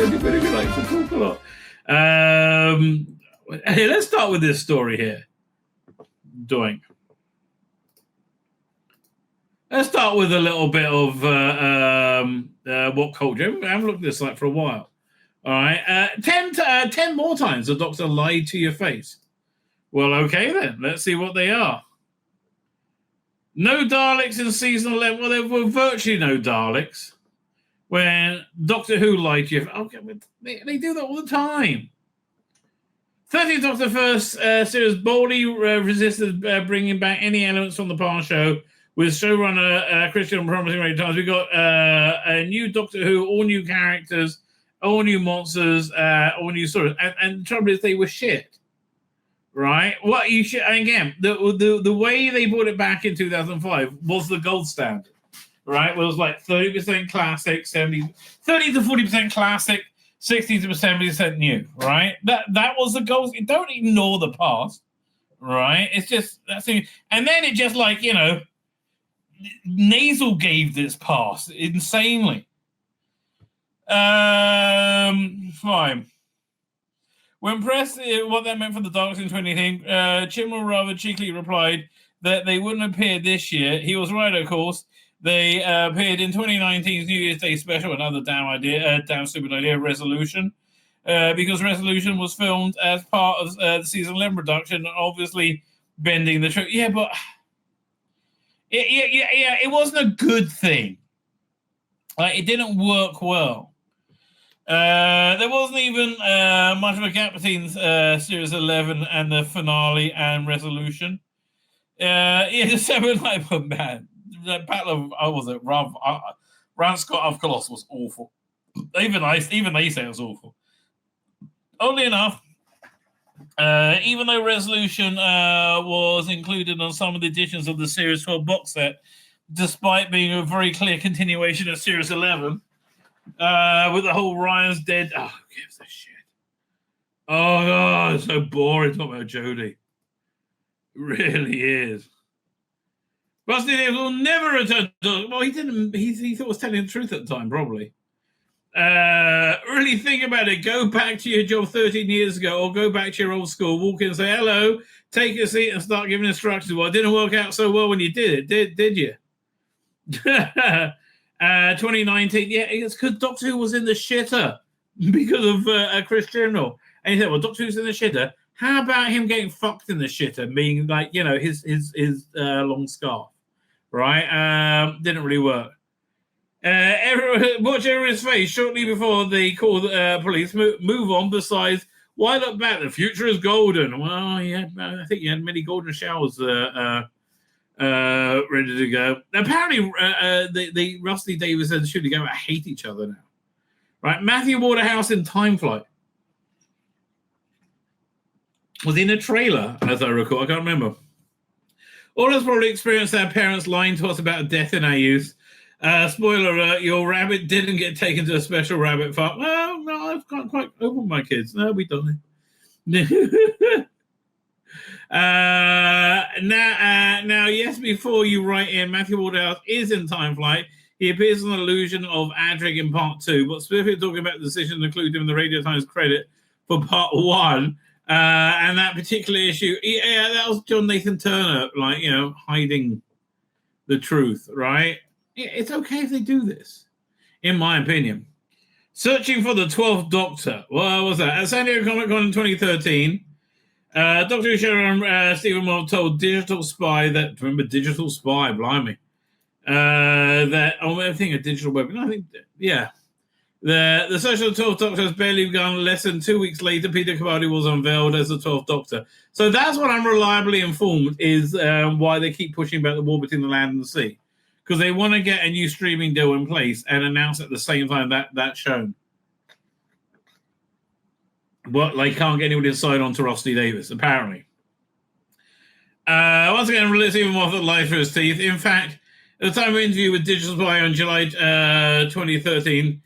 Anybody who likes to talk a lot. Hey, let's start with this story here. Let's start with a little bit of what culture. I haven't looked at this like for a while. All right. 10 more times the doctor lied to your face. Well, okay then. Let's see what they are. No Daleks in season 11. Well, there were virtually no Daleks when Doctor Who lied to you. Okay, they do that all the time. 30th Doctor first series boldly resisted bringing back any elements from the past show with showrunner Christian promising many times. We got a new Doctor Who, all new characters, all new monsters, all new stories. And the trouble is they were shit. Right? What you should, and again, the way they brought it back in 2005 was the gold standard. Right? It was like 30% classic, 30 to 40% classic, 60 to 70% new, right? That was the goal. Don't ignore the past, right? It's just that's it. And then it just like, you know, nasal gave this past insanely. Fine. When pressed what that meant for the Daleks in 2018, Chibnall rather cheekily replied that they wouldn't appear this year. He was right, of course. They appeared in 2019's New Year's Day special, another damn stupid idea, Resolution, because Resolution was filmed as part of the season 11 production, obviously bending the truth. Yeah, but it wasn't a good thing. Like, it didn't work well. There wasn't even much of a gap between Series 11 and the finale and Resolution. The 7 like, but man. The Battle of Ran Scott of Colossus was awful. Even they say it was awful. Oddly enough, even though Resolution was included on some of the editions of the Series 12 box set, despite being a very clear continuation of Series 11, with the whole Ryan's dead. Oh, who gives a shit? Oh God, it's so boring talking about Jodie. It really is. Rusty Davis will never return to... Well, he didn't... He thought was telling the truth at the time, probably. Really think about it. Go back to your job 13 years ago or go back to your old school, walk in and say, hello, take a seat and start giving instructions. Well, it didn't work out so well when you did it, did you? 2019, yeah, it's because Doctor Who was in the shitter because of Chris Chibnall. And he said, well, Doctor Who's in the shitter. How about him getting fucked in the shitter, meaning like, you know, his long scarf, right? Didn't really work. Watch everyone's face shortly before they call the police. Move on. Besides, why look back? The future is golden. Well, yeah, I think you had many golden showers ready to go. Apparently, the Rusty Davis and Shooting Go hate each other now. Right? Matthew Waterhouse in Time Flight was in a trailer, as I recall. I can't remember. All of us probably experienced our parents lying to us about death in our youth. Spoiler alert, your rabbit didn't get taken to a special rabbit farm. Well, no, I've got quite open my kids. No, we don't. Now, yes, before you write in, Matthew Waterhouse is in Time Flight. He appears on an illusion of Adric in part 2, but specifically talking about the decision to include him in the Radio Times credit for part 1. And that particular issue, yeah, that was John Nathan Turner, like, you know, hiding the truth, right? It's okay if they do this, in my opinion. Searching for the 12th Doctor. What was that? At San Diego Comic-Con in 2013, Doctor Who showrunner Stephen Moore told Digital Spy that, remember Digital Spy, blimey, that, I think a digital weapon, I think, yeah. The search of the 12th Doctor has barely begun. Less than 2 weeks later, Peter Capaldi was unveiled as the 12th Doctor. So that's what I'm reliably informed is why they keep pushing about the war between the land and the sea. Because they want to get a new streaming deal in place and announce at the same time that's shown. But they can't get anybody to sign on to Rusty Davis, apparently. Once again, Stephen Moffat lied through his teeth. In fact, at the time of interview with Digital Spy on July 2013,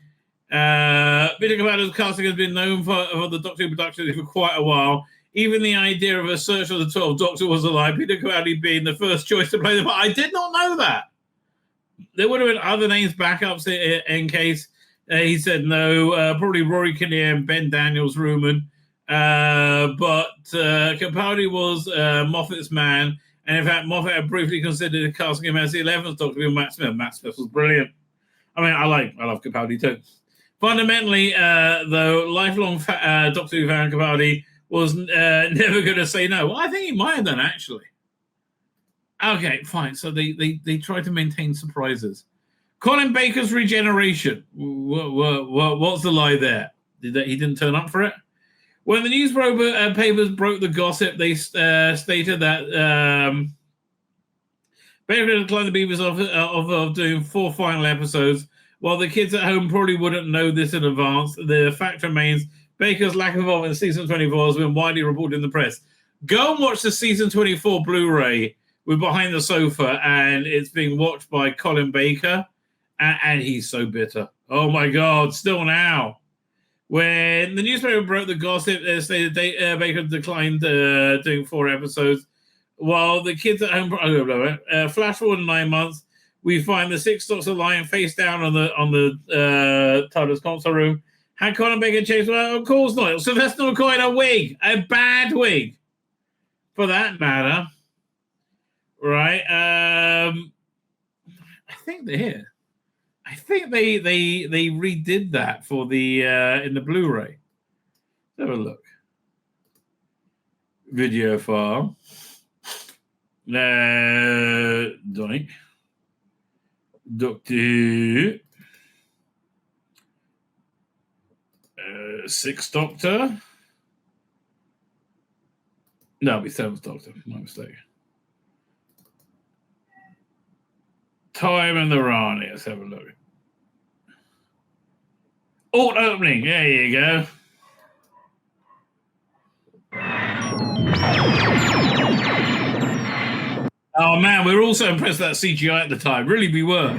Peter Capaldi's casting has been known for the Doctor Who production for quite a while. Even the idea of a search for the 12th Doctor was a lie. Peter Capaldi being the first choice to play the part. I did not know that. There would have been other names backups in case He said no. Probably Rory Kinnear and Ben Daniels rumored. But Capaldi was Moffat's man. And in fact, Moffat had briefly considered casting him as the 11th Doctor with Matt Smith. Matt Smith was brilliant. I mean, I love Capaldi too. Fundamentally, though, lifelong Doctor Who fan Capaldi was never going to say no. Well, I think he might have done, actually. Okay, fine. So they try to maintain surprises. Colin Baker's regeneration. What's the lie there? He didn't turn up for it? When the newspapers broke the gossip, they stated that Baker declined the Beavers of doing 4 final episodes. While the kids at home probably wouldn't know this in advance, the fact remains Baker's lack of involvement in season 24 has been widely reported in the press. Go and watch the season 24 Blu-ray with Behind the Sofa, and it's being watched by Colin Baker, and he's so bitter. Oh my God, still now. When the newspaper broke the gossip, they stated Baker declined doing 4 episodes. While the kids at home, flash forward 9 months, we find the 6th Doctor lying face down on the TARDIS console room. Had Colin Baker changed? Well, of course not. Sylvester McCoy in a wig, a bad wig, for that matter. Right? I think they're here. I think they redid that for the in the Blu-ray. Let's have a look. Video file. Doink. Doctor Who. 6th Doctor. No, it'll be 7th Doctor. My mistake. Time and the Rani. Let's have a look. Alt opening. There you go. Oh man, we were also impressed with that CGI at the time. Really, we were.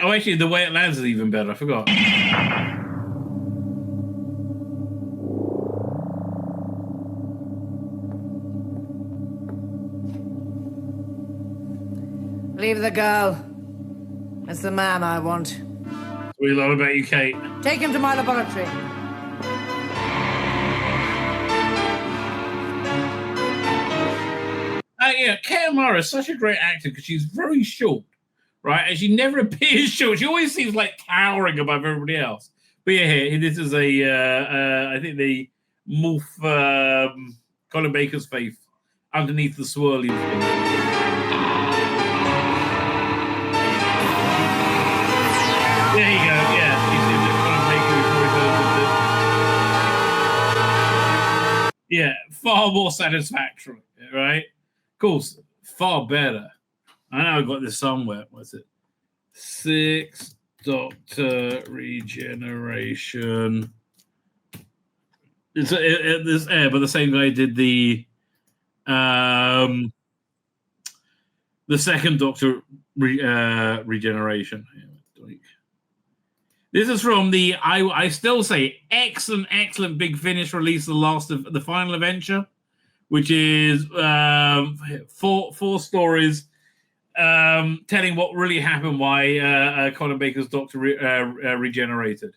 Oh, actually, the way it lands is even better. I forgot. Leave the girl. It's the man I want. We love about you, Kate. Take him to my laboratory. Yeah, Kate O'Mara is such a great actor because she's very short, right? And she never appears short. She always seems like towering above everybody else. But yeah, here, this is I think the Morph Colin Baker's face underneath the swirly thing. There you go. Yeah, you see this Colin Baker before he goes into. Yeah, far more satisfactory, right? Of course, far better. I know I got this somewhere. What's it? 6th Doctor regeneration. It's this air, but the same guy did the 2nd Doctor regeneration. This is from the I still say excellent Big Finish release, the final adventure, which is 4 stories telling what really happened, why Colin Baker's Doctor regenerated.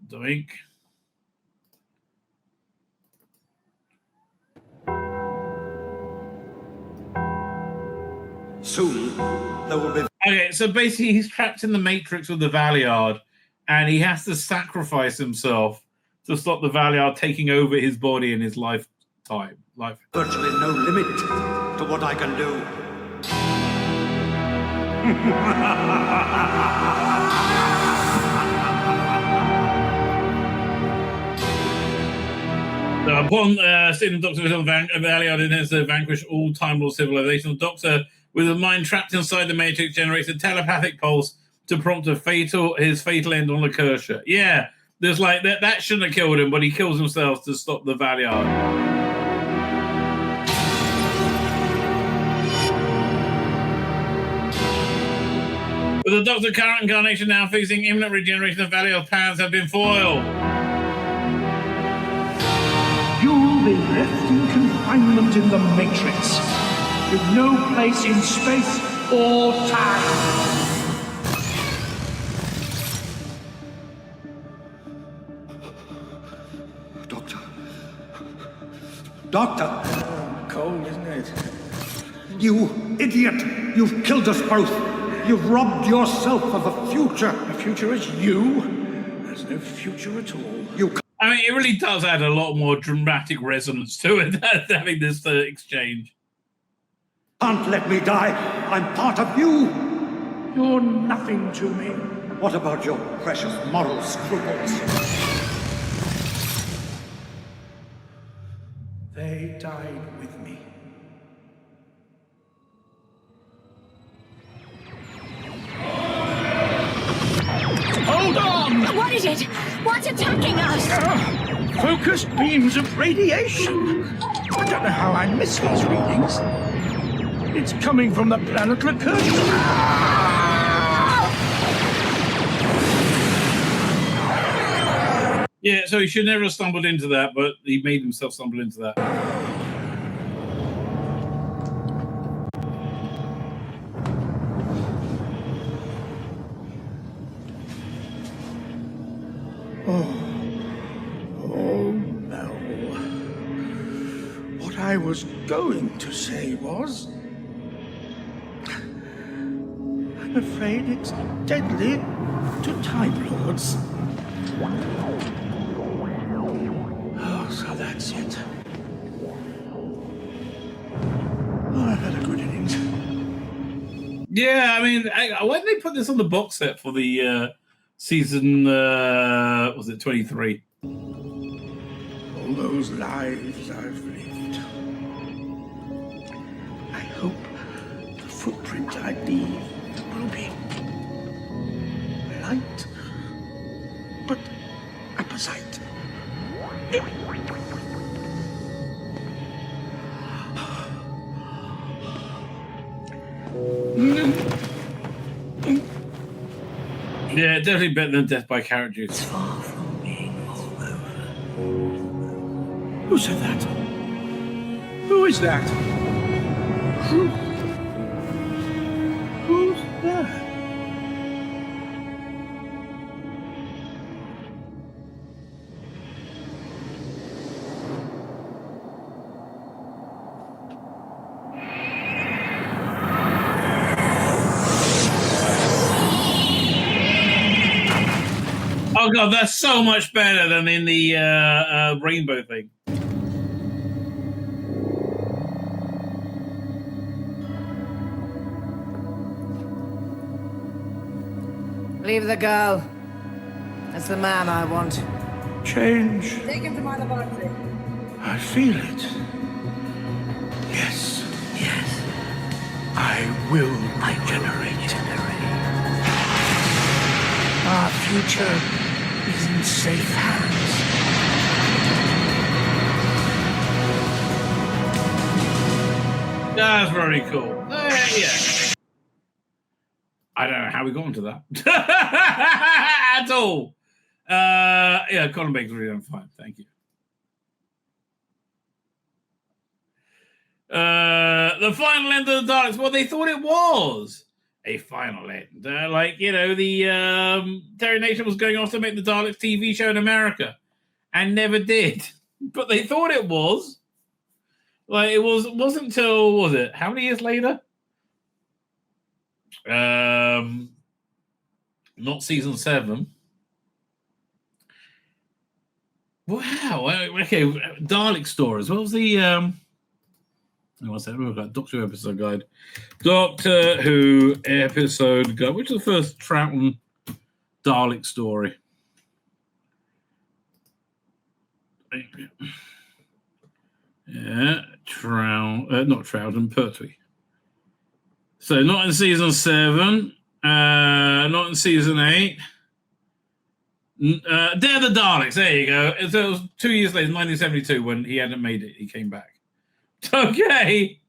Doink. Soon there will be. Okay, so basically he's trapped in the Matrix with the Valiard, and he has to sacrifice himself to stop the Valiard taking over his body in his lifetime. Virtually no limit to what I can do. Upon seeing the Doctor with Valiard has to vanquish all Time Lord civilization, the Doctor, with his mind trapped inside the Matrix, generates a telepathic pulse to prompt his fatal end on Lakersha. Yeah, there's like that shouldn't have killed him, but he kills himself to stop the Valiard. With the Doctor current incarnation now facing imminent regeneration, the Valley of Plans have been foiled. You'll be left in confinement in the Matrix, with no place in space or time. Doctor! Cold, isn't it? You idiot! You've killed us both! You've robbed yourself of a future! The future is you. There's no future at all. I mean, it really does add a lot more dramatic resonance to it, having this exchange. Can't let me die! I'm part of you! You're nothing to me. What about your precious moral scruples? They died with me. Hold on! What is it? What's attacking us? Focused beams of radiation. I don't know how I missed these readings. It's coming from the planet Lacertium. Yeah, so he should never have stumbled into that, but he made himself stumble into that. Oh no. What I was going to say was, I'm afraid it's deadly to Time Lords. Oh, so that's it. Oh, I've had a good innings. Yeah, I mean, why did they put this on the box set for the season, was it 23? All those lives I've lived. I hope the footprint I leave will be light, but apposite. Yeah, definitely better than Death by Carrot Juice. It's far from being all over. Who said that? Who is that? Who's that? Oh god, that's so much better than in the rainbow thing. Leave the girl. That's the man I want. Change. Take him to my laboratory. I feel it. Yes. Yes, I will regenerate. Our future is in safe hands. That's very cool. Yeah. I don't know how we got into that at all. Yeah, Colin Baker's really on fine. Thank you. The final end of the Daleks. Well, they thought it was a final end. Like, you know, the Terry Nation was going off to make the Daleks TV show in America and never did. But they thought it was. Like, it wasn't until, was it, how many years later? Not season 7. Wow. Okay, Dalek stories. What was the what's that? We've got Doctor Who episode guide. Doctor Who episode guide. Which is the first Troughton Dalek story? Yeah, not Troughton, Pertwee. So not in season 7, not in season 8. Dare the Daleks, there you go. So it was 2 years later, 1972, when he hadn't made it, he came back. Okay.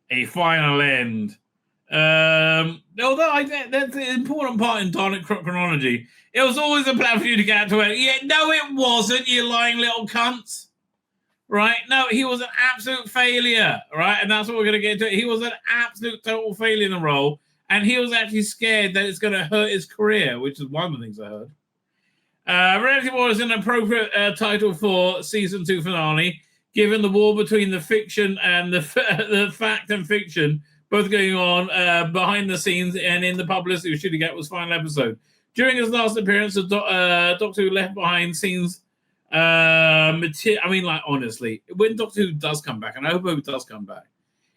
A final end. Although that's the important part in Dalek chronology. It was always a plan for you to get to it. Yeah, no, it wasn't, you lying little cunts. Right? No, he was an absolute failure. Right? And that's what we're going to get into. He was an absolute total failure in the role. And he was actually scared that it's going to hurt his career, which is one of the things I heard. Reality War is an appropriate title for season 2 finale, given the war between the fiction and the fact and fiction, both going on behind the scenes and in the publicity we should get was final episode. During his last appearance, Doctor Who left behind scenes. Honestly, when Doctor Who does come back, and I hope it does come back,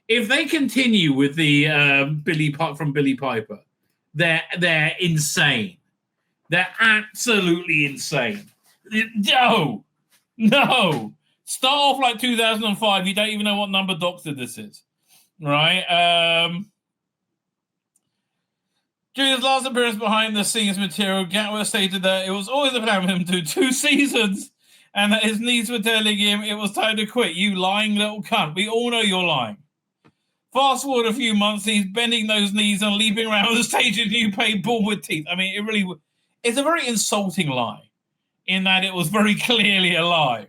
if they continue with the Billy Piper, they're insane. They're absolutely insane. No. Start off like 2005. You don't even know what number Doctor this is, right? During his last appearance behind the scenes material, Gatwa stated that it was always a plan for him to do 2 seasons and that his knees were telling him it was time to quit. You lying little cunt. We all know you're lying. Fast forward a few months, he's bending those knees and leaping around the stage in new paint, born with teeth. I mean, it's a very insulting lie in that it was very clearly a lie.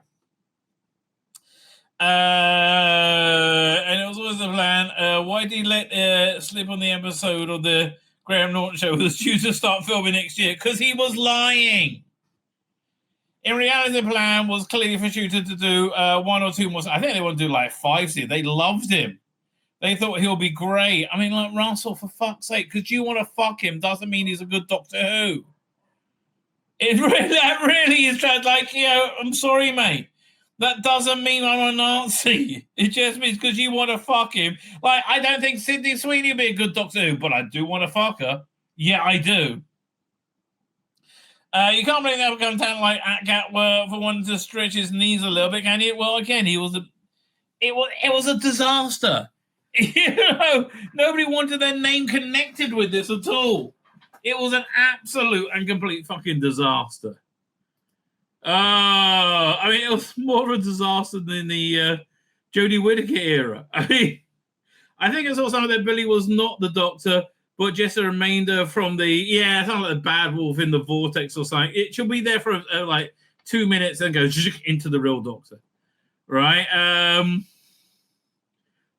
And it was always the plan. Why did he let slip on the episode of the Graham Norton show was due to start filming next year? Because he was lying. In reality, the plan was clearly for Shooter to do 1 or 2 more. I think they want to do like 5 seasons. They loved him. They thought he'll be great. I mean, like Russell, for fuck's sake, because you want to fuck him doesn't mean he's a good Doctor Who. That really is like, I'm sorry, mate. That doesn't mean I'm a Nazi. It just means because you want to fuck him. Like, I don't think Sydney Sweeney would be a good Doctor Who, but I do want to fuck her. Yeah, I do. You can't blame that come down like Gatwa for wanting to stretch his knees a little bit, can you? Well, again, it was a disaster. Nobody wanted their name connected with this at all. It was an absolute and complete fucking disaster. It was more of a disaster than the Jodie Whittaker era. I think it's also that Billy was not the Doctor, but just a remainder from it's not like a bad wolf in the vortex or something. It should be there for like 2 minutes and go into the real Doctor, right?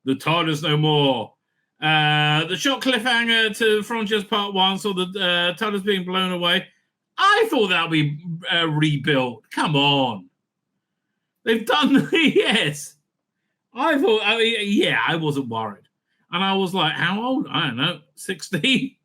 The TARDIS no more. The short cliffhanger to Frontiers Part 1 saw the TARDIS being blown away. I thought that would be rebuilt. Come on. They've done yes. I wasn't worried. And I was like, how old? I don't know, 16?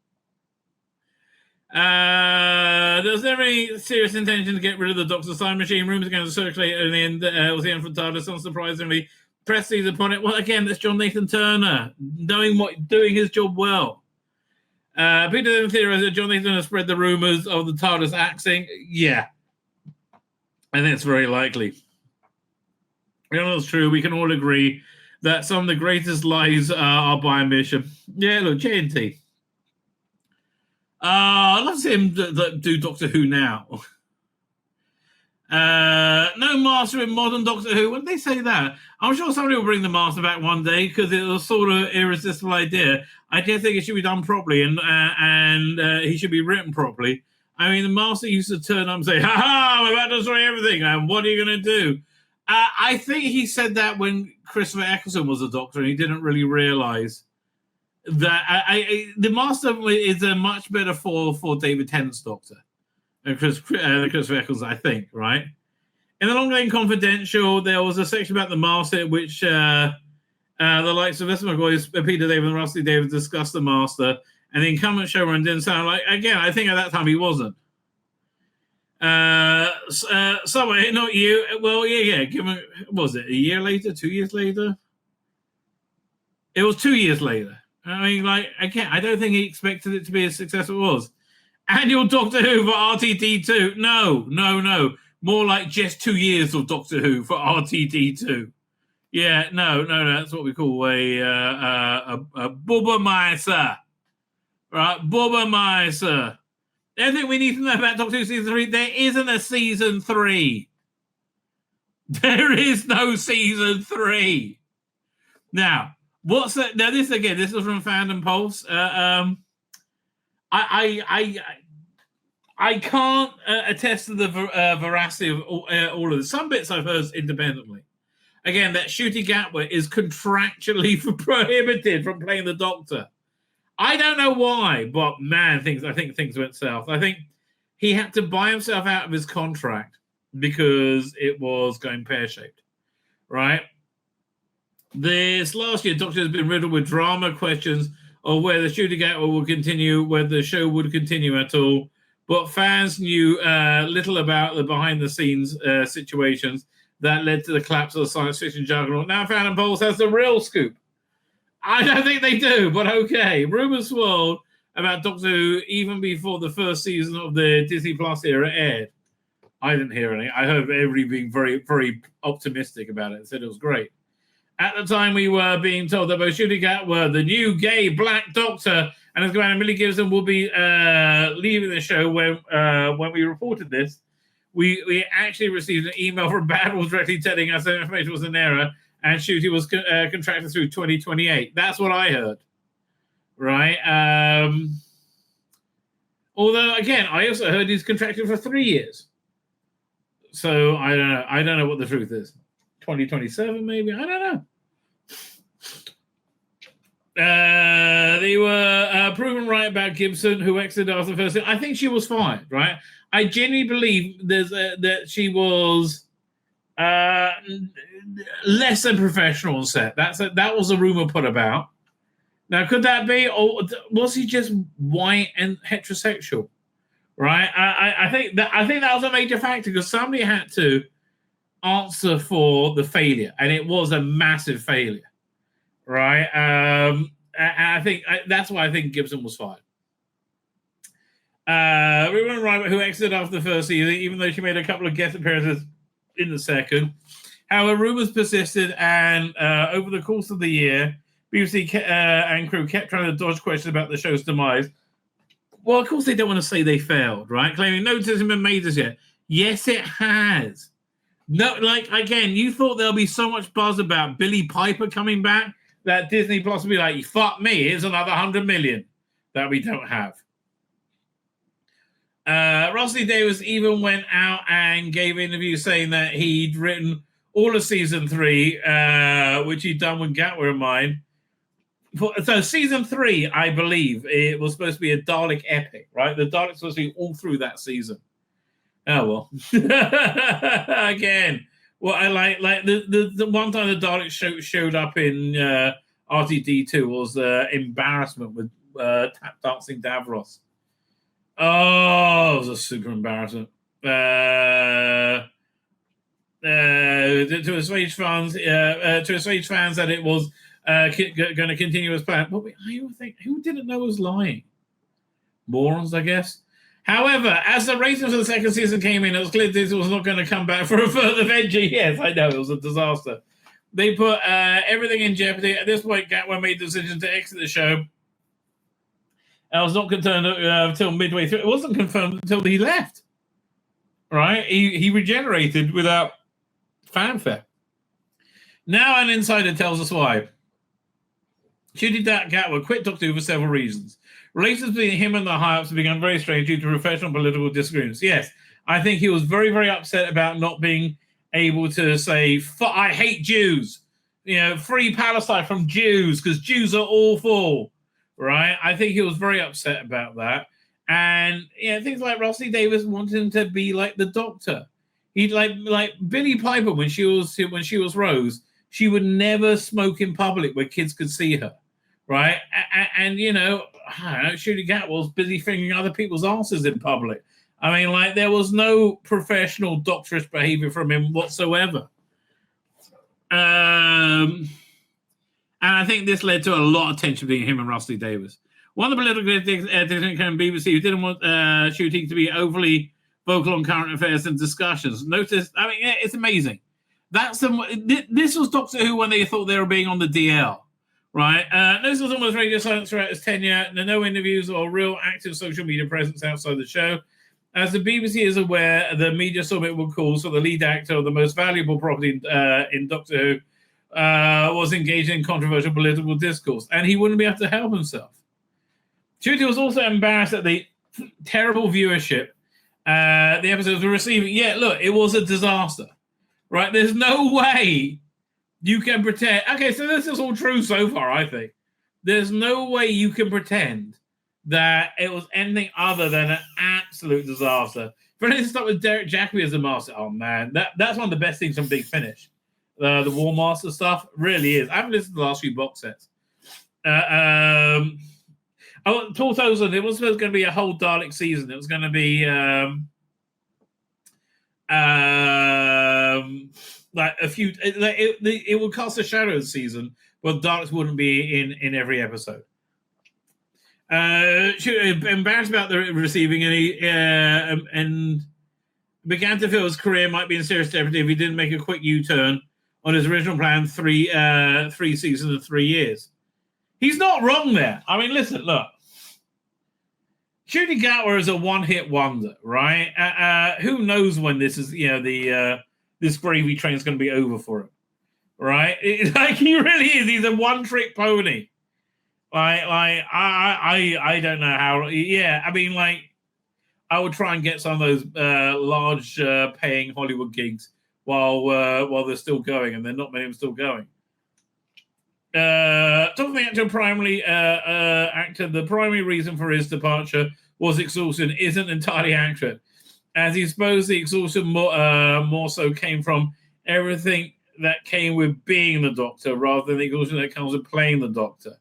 There's never any serious intention to get rid of the Doctor's time machine. Rumors are going to circulate in the end. Was the end for TARDIS, unsurprisingly. Press these upon it. Well, again, that's John Nathan Turner doing his job well. Peter then theorized that John Nathan has spread the rumors of the TARDIS axing. Yeah. And it's very likely. It's true. We can all agree that some of the greatest lies are by omission. Yeah, look, JNT. I'd love to see him do Doctor Who now. No Master in modern Doctor Who. When they say that, I'm sure somebody will bring the Master back one day because it was sort of irresistible idea. I just think it should be done properly and he should be written properly. I mean, the Master used to turn up and say, I'm about to destroy everything. And what are you going to do? I think he said that when Christopher Eccleston was a Doctor and he didn't really realise that the Master is a much better for David Tennant's Doctor than Christopher Eccleston, I think, right? In the Long Lane Confidential, there was a section about the Master in which the likes of Esther McCoy, Peter David and Rusty David discussed the Master, and the incumbent showrunner didn't sound like, again, I think at that time he wasn't. Somewhere, not you. Well, yeah. Given, was it a year later, 2 years later? It was 2 years later. I mean, like, again, I don't think he expected it to be as successful as it was. Annual Doctor Who for RTD2. No. More like just 2 years of Doctor Who for RTD2. Yeah, no. That's what we call a Bubba right? Bubba. Everything we need to know about Doctor Who Season 3, there isn't a Season 3. There is no Season 3. Now, What's that? Now, this is from Fandom Pulse. I can't attest to the veracity of all of this. Some bits I've heard independently. Again, that Ncuti Gatwa is contractually prohibited from playing the Doctor. I don't know why, but man, I think things went south. I think he had to buy himself out of his contract because it was going pear-shaped, right? This last year, Doctor has been riddled with drama questions of whether Ncuti Gatwa will continue, whether the show would continue at all. But fans knew little about the behind-the-scenes situations that led to the collapse of the science fiction juggernaut. Now Fandom Pulse has the real scoop. I don't think they do, but okay. Rumors swirled about Doctor Who even before the first season of the Disney Plus era aired. I didn't hear any. I heard everybody being very, very optimistic about it. Said it was great. At the time, we were being told that both Ncuti Gatwa, the new gay black Doctor, and his commander Millie Gibson will be leaving the show. When we reported this, we actually received an email from Battle directly telling us that information was an error and Ncuti was contracted through 2028. That's what I heard, right? Although, again, I also heard he's contracted for 3 years. So I don't know. I don't know what the truth is. 2027, maybe? I don't know. They were proven right about Gibson, who exited after the first thing. I think she was fired, right? I genuinely believe that she was less than professional on set. That was a rumor put about. Now, could that be, or was he just white and heterosexual? Right? I think that was a major factor because somebody had to answer for the failure, and it was a massive failure, right? And I think that's why I think Gibson was fired. Reuben Ryder, who exited after the first season, even though she made a couple of guest appearances in the second. However, rumors persisted, and over the course of the year, BBC and crew kept trying to dodge questions about the show's demise. Well, of course, they don't want to say they failed, right? Claiming no decision has been made as yet. Yes, it has. No, like, again, you thought there'll be so much buzz about Billy Piper coming back that Disney Plus will be like, fuck me, here's another 100 million that we don't have. Rossley Davis even went out and gave interviews saying that he'd written all of season 3, which he'd done with Gatwa in mind. So season 3, I believe, it was supposed to be a Dalek epic, right? The Daleks supposed to be all through that season. Oh, well. Again, well, I like the one time the Daleks showed up in RTD2 was embarrassment with tap dancing Davros. Oh, it was a super embarrassment. To assuage fans that it was going to continue as planned. But I think who didn't know was lying? Morons, I guess. However, as the ratings for the second season came in, it was clear this was not going to come back for a further Veggie. Yes, I know, it was a disaster. They put everything in jeopardy. At this point, Gatwa made the decision to exit the show. I was not confirmed until midway through. It wasn't confirmed until he left. Right? He regenerated without fanfare. Now an insider tells us why. Ncuti Gatwa quit Doctor Who for several reasons. Relations between him and the high-ups have become very strange due to professional political disagreements. Yes, I think he was very, very upset about not being able to say, I hate Jews. You know, free Palestine from Jews because Jews are awful. Right? I think he was very upset about that. And things like Rossley Davis wanted him to be like the Doctor. He'd like Billy Piper when she was Rose, she would never smoke in public where kids could see her. Right? And I don't know, Ncuti Gatwa was busy fingering other people's asses in public. I mean, like, there was no professional doctorish behavior from him whatsoever. And I think this led to a lot of tension between him and Rossley Davis. One of the political critics at BBC who didn't want Ncuti to be overly vocal on current affairs and discussions. Notice, I mean, it's amazing. This was Doctor Who when they thought they were being on the DL. Right. This was almost radio silence throughout his tenure. No interviews or real active social media presence outside the show. As the BBC is aware, the media summit will call for the lead actor of the most valuable property in Doctor Who was engaged in controversial political discourse, and he wouldn't be able to help himself. Judy was also embarrassed at the terrible viewership the episodes were receiving. Yeah, look, it was a disaster, right? There's no way you can pretend. Okay, so this is all true so far, I think. There's no way you can pretend that it was anything other than an absolute disaster. For anything to start with Derek Jacobi as a master, oh man, that's one of the best things from Big Finish. The War Master stuff really is. I haven't listened to the last few box sets. 2000, it was going to be a whole Dalek season. It was going to be like a few. It would cast a shadow of the season, but Daleks wouldn't be in every episode. She was embarrassed about the receiving, and began to feel his career might be in serious jeopardy if he didn't make a quick U-turn on his original plan, 3 seasons and 3 years. He's not wrong there. I mean, listen, look. Ncuti Gatwa is a one-hit wonder, right? Who knows when this is, this gravy train's going to be over for him, right? Like he really is. He's a one-trick pony. I don't know how. Yeah, I mean, like, I would try and get some of those large paying Hollywood gigs while they're still going, and there are not many of them still going. Talking the actual actor, the primary reason for his departure was exhaustion isn't entirely accurate, as he supposed the exhaustion more so came from everything that came with being the Doctor rather than the exhaustion that comes with playing the Doctor.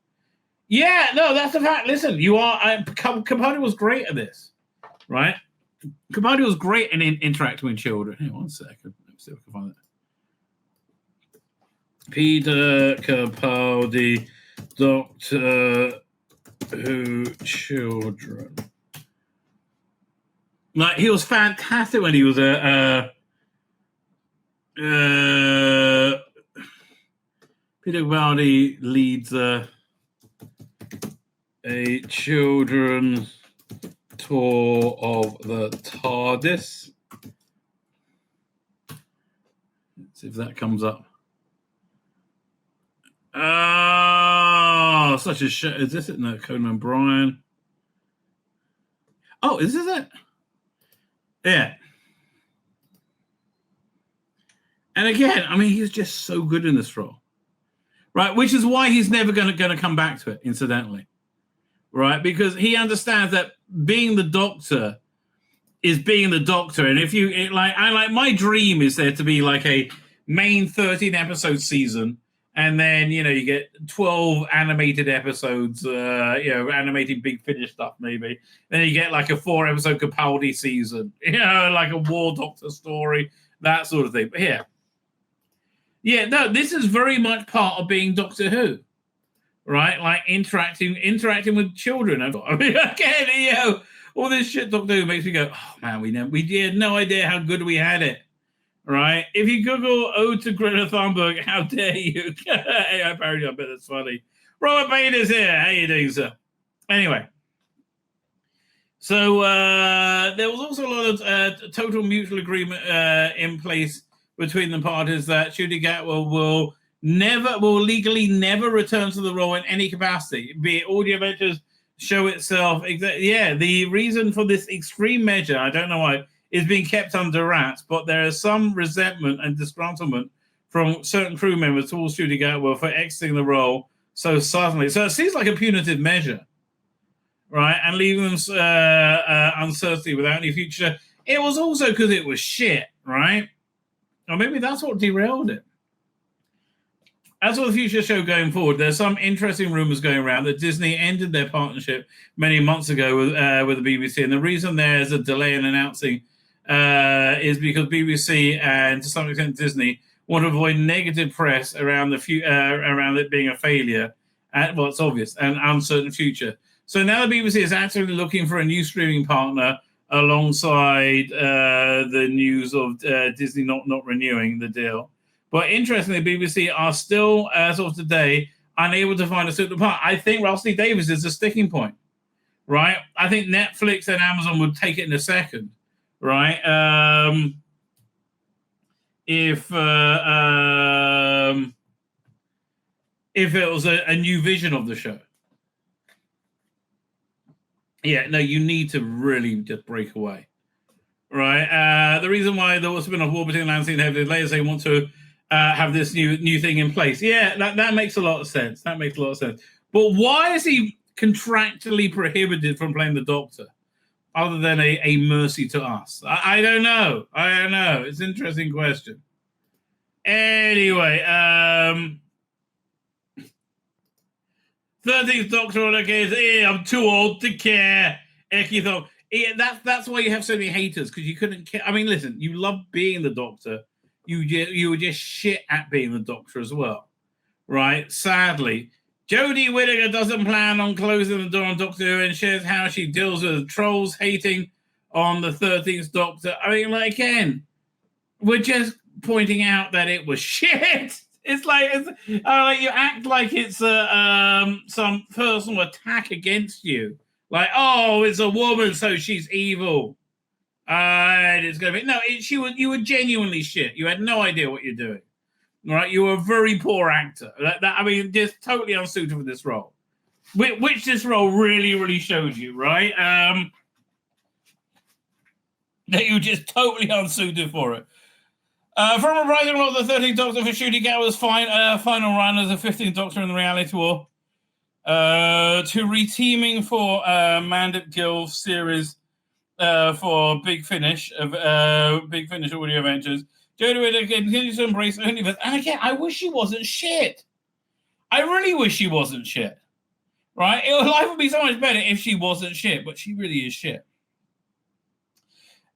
Yeah, no, that's the fact. Listen, Capaldi was great at this, right? Capaldi was great in interacting with children. Hang on 1 second. Let's see if I can find it. Peter Capaldi, Doctor Who Children. Like, he was fantastic when he was Peter Capaldi leads a children's tour of the TARDIS. Let's see if that comes up. Oh, such a shit. Is this it? No, Conan O'Brien. Oh, is this it? Yeah. And again, I mean, he's just so good in this role. Right? Which is why he's never going to come back to it, incidentally. Right? Because he understands that being the Doctor is being the Doctor. And if you, my dream is there to be like a main 13 episode season. And then, you get 12 animated episodes, animating Big Finish stuff, maybe. Then you get like a 4-episode Capaldi season, like a War Doctor story, that sort of thing. But yeah, no, this is very much part of being Doctor Who, right? Like interacting with children. I mean, again, all this shit Doctor Who makes me go, oh man, we had no idea how good we had it. Right? If you Google Ode to Greta Thunberg, how dare you? Apparently, I bet that's funny. Robert Bader's here. How you doing, sir? Anyway. So there was also a lot of total mutual agreement in place between the parties that Ncuti Gatwa will legally never return to the role in any capacity, be it audio ventures, show itself. Yeah, the reason for this extreme measure, I don't know why, is being kept under wraps, but there is some resentment and disgruntlement from certain crew members towards Ncuti Gatwa for exiting the role so suddenly. So it seems like a punitive measure, right? And leaving them uncertainty without any future. It was also because it was shit, right? Or maybe that's what derailed it. As for the future show going forward, there's some interesting rumors going around that Disney ended their partnership many months ago with the BBC. And the reason there's a delay in announcing is because BBC and to some extent Disney want to avoid negative press around around it being a failure. Well, it's obvious, an uncertain future. So now the BBC is actively looking for a new streaming partner alongside the news of Disney not renewing the deal. But interestingly, BBC are still, as of today, unable to find a suitable partner. I think Rusty Davies is a sticking point, right? I think Netflix and Amazon would take it in a second. Right. If if it was a new vision of the show. Yeah, no, you need to really just break away. Right? The reason why there was been a war between Lansing and Heavy Layers, they want to have this new thing in place. Yeah, that makes a lot of sense. That makes a lot of sense. But why is he contractually prohibited from playing the Doctor, other than a mercy to us? I don't know. It's an interesting question. Anyway, 13th Doctor on okay, I'm too old to care. Eki thought, that's why you have so many haters, because you couldn't care. I mean, listen, you love being the Doctor. You were just shit at being the Doctor as well, right? Sadly, Jodie Whittaker doesn't plan on closing the door on Doctor Who and shares how she deals with trolls hating on the 13th Doctor. I mean, like, again, we're just pointing out that it was shit. It's like you act like it's some personal attack against you. Like, oh, it's a woman, so she's evil. And it's going to be... No, you were genuinely shit. You had no idea what you're doing. Right? You were a very poor actor. I mean, just totally unsuited for this role. Which this role really, really shows you, right? That you're just totally unsuited for it. From a writing role, the 13th Doctor for Ncuti Gatwa's final run as the 15th Doctor in the reality war, to reteaming for Mandip Gill's series for Big Finish Audio Adventures. Jodie Whittaker continues to embrace OnlyFans. And again, I wish she wasn't shit. I really wish she wasn't shit. Right? Life would be so much better if she wasn't shit, but she really is shit.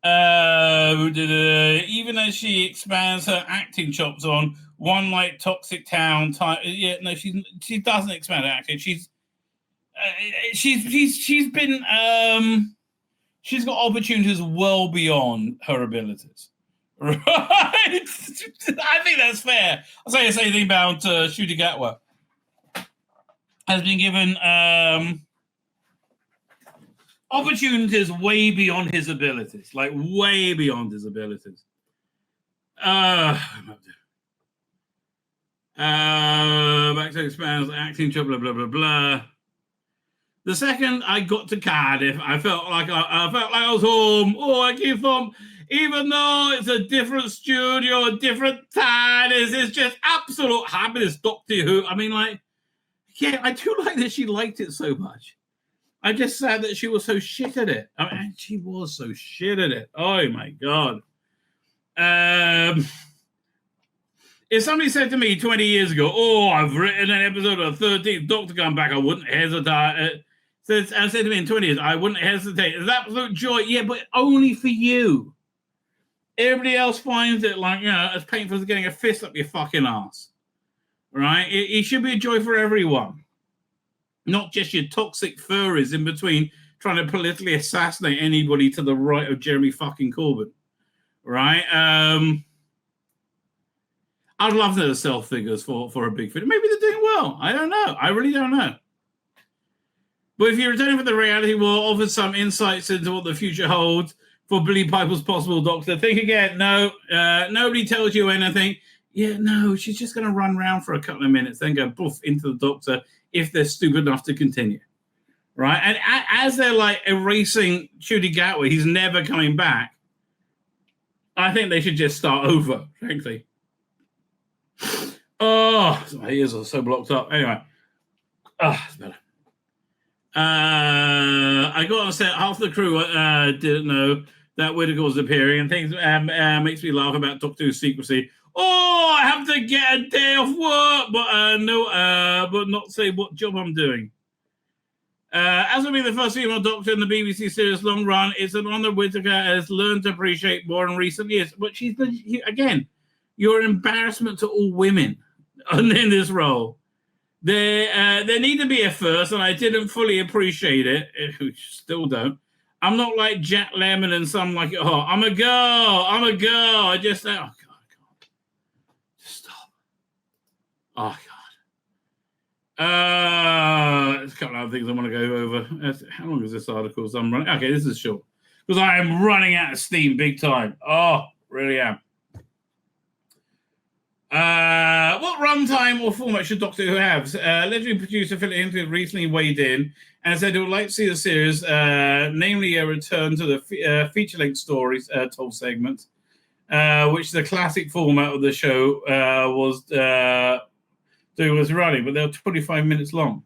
Even as she expands her acting chops on One Like Toxic Town type, she doesn't expand her acting. She's got opportunities well beyond her abilities. Right? I think that's fair. I'll say the same thing about Ncuti Gatwa. Has been given opportunities way beyond his abilities. Like, way beyond his abilities. Back to expands acting job, blah, blah, blah, blah. The second I got to Cardiff, I felt like I was home. Oh, I keep home. Even though it's a different studio, a different time, it's just absolute happiness, Doctor Who. I mean, like, yeah, I do like that she liked it so much. I'm just sad that she was so shit at it. I mean, she was so shit at it. Oh, my God. If somebody said to me 20 years ago, oh, I've written an episode of 13th Doctor come back, I wouldn't hesitate. I said to me in 20 years, I wouldn't hesitate. It's absolute joy. Yeah, but only for you. Everybody else finds it like, as painful as getting a fist up your fucking ass. Right? It should be a joy for everyone. Not just your toxic furries in between trying to politically assassinate anybody to the right of Jeremy fucking Corbyn. Right? I'd love to sell figures for a big figure. Maybe they're doing well. I don't know. I really don't know. But if you're returning for the reality, we'll offer some insights into what the future holds for Billy Piper's possible Doctor. Think again. No, nobody tells you anything. Yeah, no, she's just going to run around for a couple of minutes, then go poof into the Doctor if they're stupid enough to continue. Right? And as they're like erasing Ncuti Gatwa, he's never coming back. I think they should just start over, frankly. Oh, my ears are so blocked up. Anyway. It's better. I got on set. Half the crew didn't know that Whittaker was appearing, and things makes me laugh about Doctor Who's secrecy. Oh, I have to get a day off work, but not say what job I'm doing. As will be the first female Doctor in the BBC series long run, it's an honor Whittaker has learned to appreciate more in recent years. But again, you're an embarrassment to all women in this role. There need to be a first, and I didn't fully appreciate it. Still don't. I'm not like Jack Lemmon and some like it hot. I'm a girl. I just oh God. Just stop. Oh God. There's a couple of other things I want to go over. How long is this article? So I'm running. Okay, this is short because I am running out of steam big time. Oh, really am. What runtime or format should Doctor Who have? Legendary producer Philip Hinton recently weighed in and said he would like to see the series, namely a return to the feature-length stories told segments, which the classic format of the show was running, but they're 25 minutes long.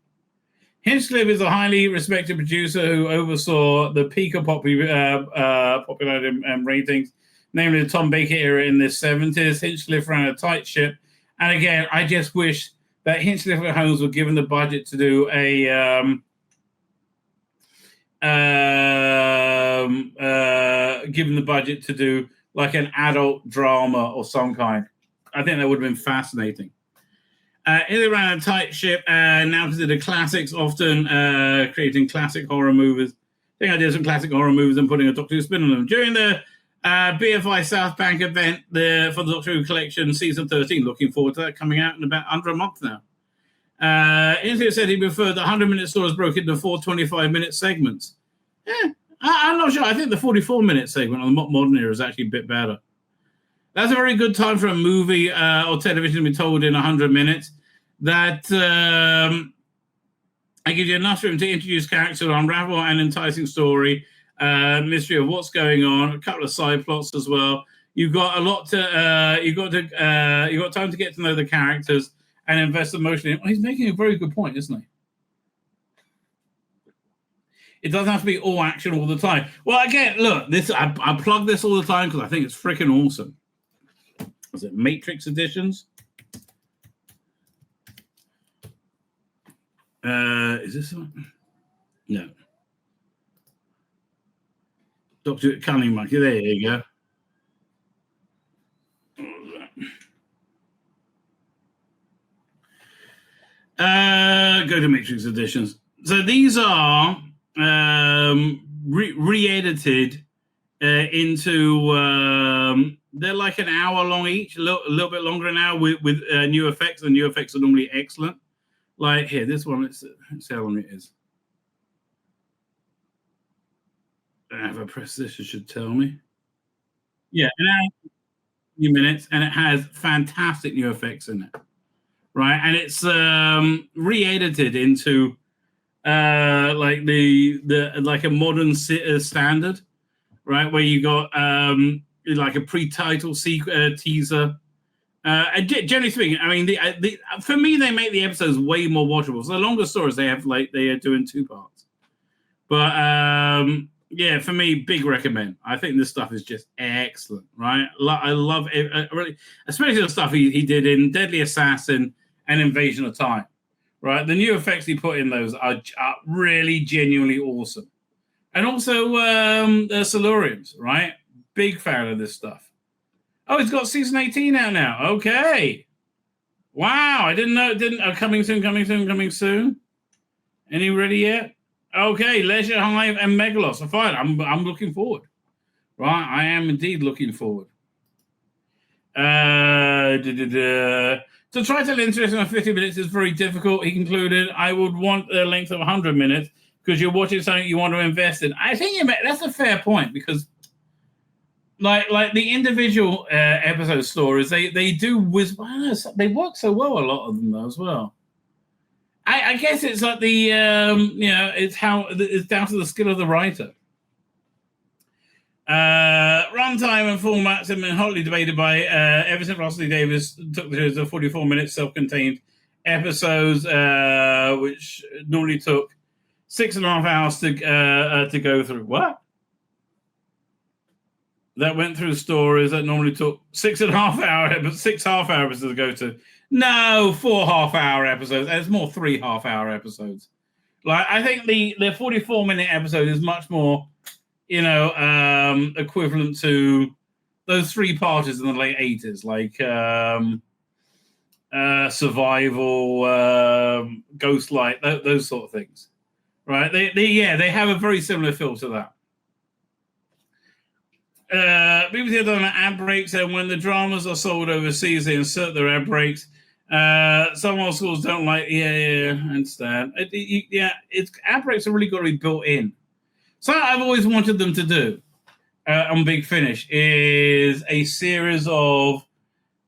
Hinchcliffe is a highly respected producer who oversaw the peak of popularity and ratings, namely the Tom Baker era in the 70s. Hinchcliffe ran a tight ship. And again, I just wish that Hinchcliffe and Holmes were given the budget to do like an adult drama or some kind. I think that would have been fascinating. He ran a tight ship and now considered classics, often creating classic horror movies. I think I did some classic horror movies and putting a Doctor Who spin on them. During the BFI South Bank event for the Doctor Who collection, season 13, looking forward to that coming out in about under a month now. Inslee said he preferred the 100-minute stories broken into 4 25-minute segments. I'm not sure. I think the 44-minute segment on the modern era is actually a bit better. That's a very good time for a movie or television to be told in 100 minutes. That gives you enough room to introduce characters, unravel an enticing story, mystery of what's going on, a couple of side plots as well. You've got a lot to. You've got time to get to know the characters and invest emotionally. Oh, he's making a very good point, isn't he? It doesn't have to be all action all the time. Well, again, look, I plug this all the time because I think it's freaking awesome. Was it Matrix Editions? Is this one? No. Dr. Cunning Monkey, there you go. Go to Matrix Editions. So these are re-edited into they're like an hour long each, a little bit longer an hour with new effects. The new effects are normally excellent. Like here, this one, let's see how long it is. If I press this, it should tell me. Yeah, an hour, few minutes, and it has fantastic new effects in it, right? And it's re-edited into like like a modern standard, right? Where you got like a pre-title teaser. And generally speaking, I mean, for me, they make the episodes way more watchable. So the longer stories they are doing 2 parts. But yeah, for me, big recommend. I think this stuff is just excellent, right? I love it, really, especially the stuff he did in Deadly Assassin and Invasion of Time, right? The new effects he put in those are really genuinely awesome. And also the Silurians, right? Big fan of this stuff. Oh, it's got season 18 out now. Okay. Wow, I didn't know. Coming soon. Any ready yet? Okay, Leisure Hive and Megalos. Fine, I'm looking forward. Right, I am indeed looking forward. To try to interest in 50 minutes is very difficult, he concluded. I would want a length of 100 minutes because you're watching something you want to invest in. I think that's a fair point because like the individual episode stories, they do they work so well, a lot of them though, as well. I guess it's like the it's down to the skill of the writer. Runtime and formats have been hotly debated by ever since Russell Davies took the 44-minute self-contained episodes, which normally took 6.5 hours to go through. What? That went through stories that normally took 6.5 hour, 6 half-hour episodes to go to. No, 4 half-hour episodes. It's more 3 half-hour episodes. Like I think the 44-minute episode is much more, equivalent to those 3-parters in the late 80s, like Survival, Ghostlight, those sort of things, right? They have a very similar feel to that. BBC have done ad breaks, and when the dramas are sold overseas, they insert their ad breaks. Some old schools don't like. I understand. It's ad breaks are really got to be built in. So I've always wanted them to do on Big Finish is a series of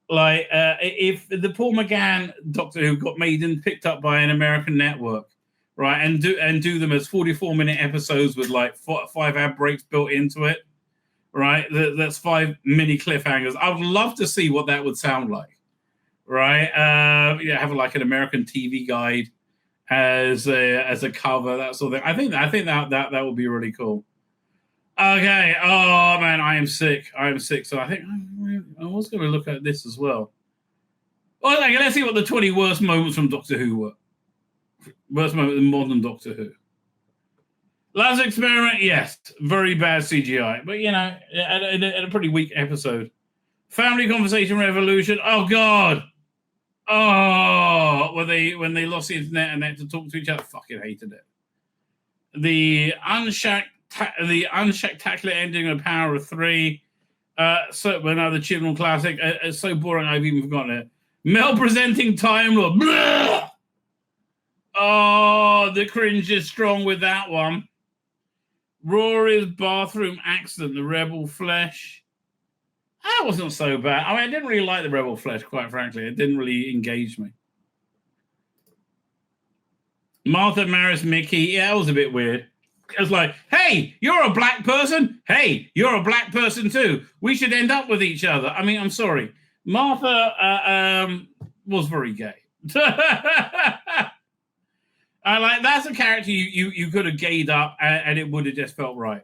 Like, if the Paul McGann Doctor Who got made and picked up by an American network, right, and do them as 44-minute episodes with like 5 ad breaks built into it, right? That's 5 mini cliffhangers. I would love to see what that would sound like, right? Have like an American TV guide as a cover, that sort of thing. I think that would be really cool. Okay. Oh man, I am sick. So I think I was going to look at this as well. Well, okay, let's see what the 20 worst moments from Doctor Who were. Worst moment in modern Doctor Who. Last Experiment, yes, very bad CGI, but at a pretty weak episode. Family Conversation Revolution. Oh God. Oh, when they lost the internet and they had to talk to each other, fucking hated it. The unspectacular ending of Power of Three. Another children classic. It's so boring I've even forgotten it. Mel presenting Time Lord. Blah! Oh, the cringe is strong with that one. Rory's bathroom accident, the Rebel Flesh. That wasn't so bad. I mean, I didn't really like the Rebel Flesh, quite frankly. It didn't really engage me. Martha marries Mickey. Yeah, that was a bit weird. It was like, hey, you're a black person. Hey, you're a black person too. We should end up with each other. I mean, I'm sorry. Martha was very gay. That's a character you could have gayed up and it would have just felt right.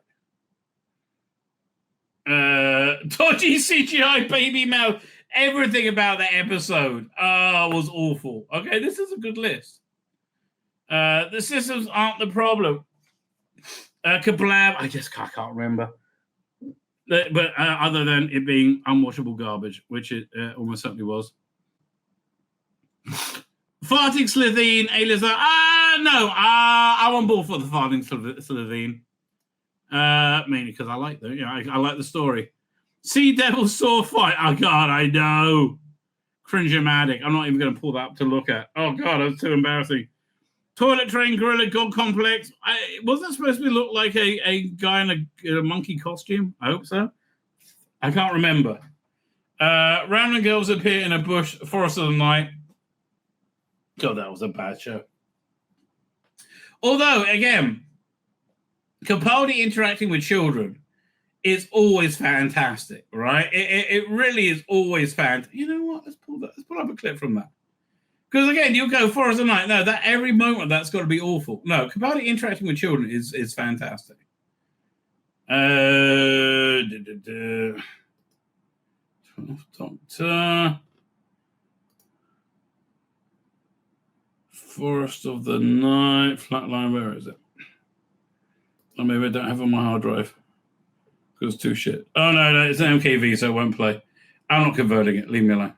Dodgy CGI baby mouth. Everything about that episode was awful. Okay, this is a good list. The systems aren't the problem. Kablab, I can't remember. But other than it being unwatchable garbage, which it almost certainly was. Farting Slitheen, Alias. No, I'm on board for the Farting Slitheen. Mainly because I like them. I like the story. Sea Devil Sword Fight. Oh God, I know. Cringe-o-matic. I'm not even going to pull that up to look at. Oh God, that's too embarrassing. Toilet Train Gorilla God Complex. Wasn't it supposed to look like a guy in a monkey costume? I hope so. I can't remember. Random girls appear in a bush, Forest of the Night. God, that was a bad show. Although, again, Capaldi interacting with children is always fantastic, right? It really is always fantastic. You know what? Let's pull up a clip from that. Because again, you'll go Forest of the Night. No, that every moment of that's got to be awful. No, Capaldi interacting with children is fantastic. Doctor. Forest of the Night, Flatline, where is it? Or maybe I don't have it on my hard drive. Because it's too shit. Oh, no, it's an MKV, so it won't play. I'm not converting it. Leave me alone.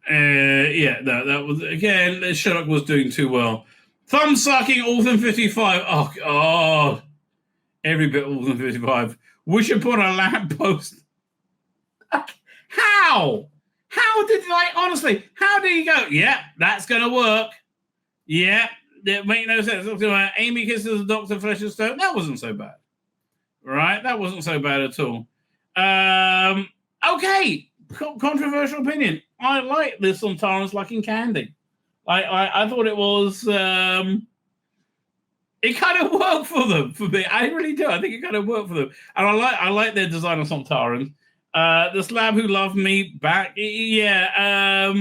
That was, again, Sherlock was doing too well. Thumb-sucking Orphan 55. Oh, God. Every bit Orphan 55. Wish upon a lamppost. How? How did, honestly, how did he go? Yeah, that's going to work. Yeah, it makes no sense. Amy kisses the Doctor, Flesh and Stone. That wasn't so bad. Right? That wasn't so bad at all. Okay, controversial opinion. I like this on Sontarans Liking Candy. I thought it was... it kind of worked for them, for me. I really do. I think it kind of worked for them. And I like their design of Sontarans. The Slab Who Loved Me back. Yeah. I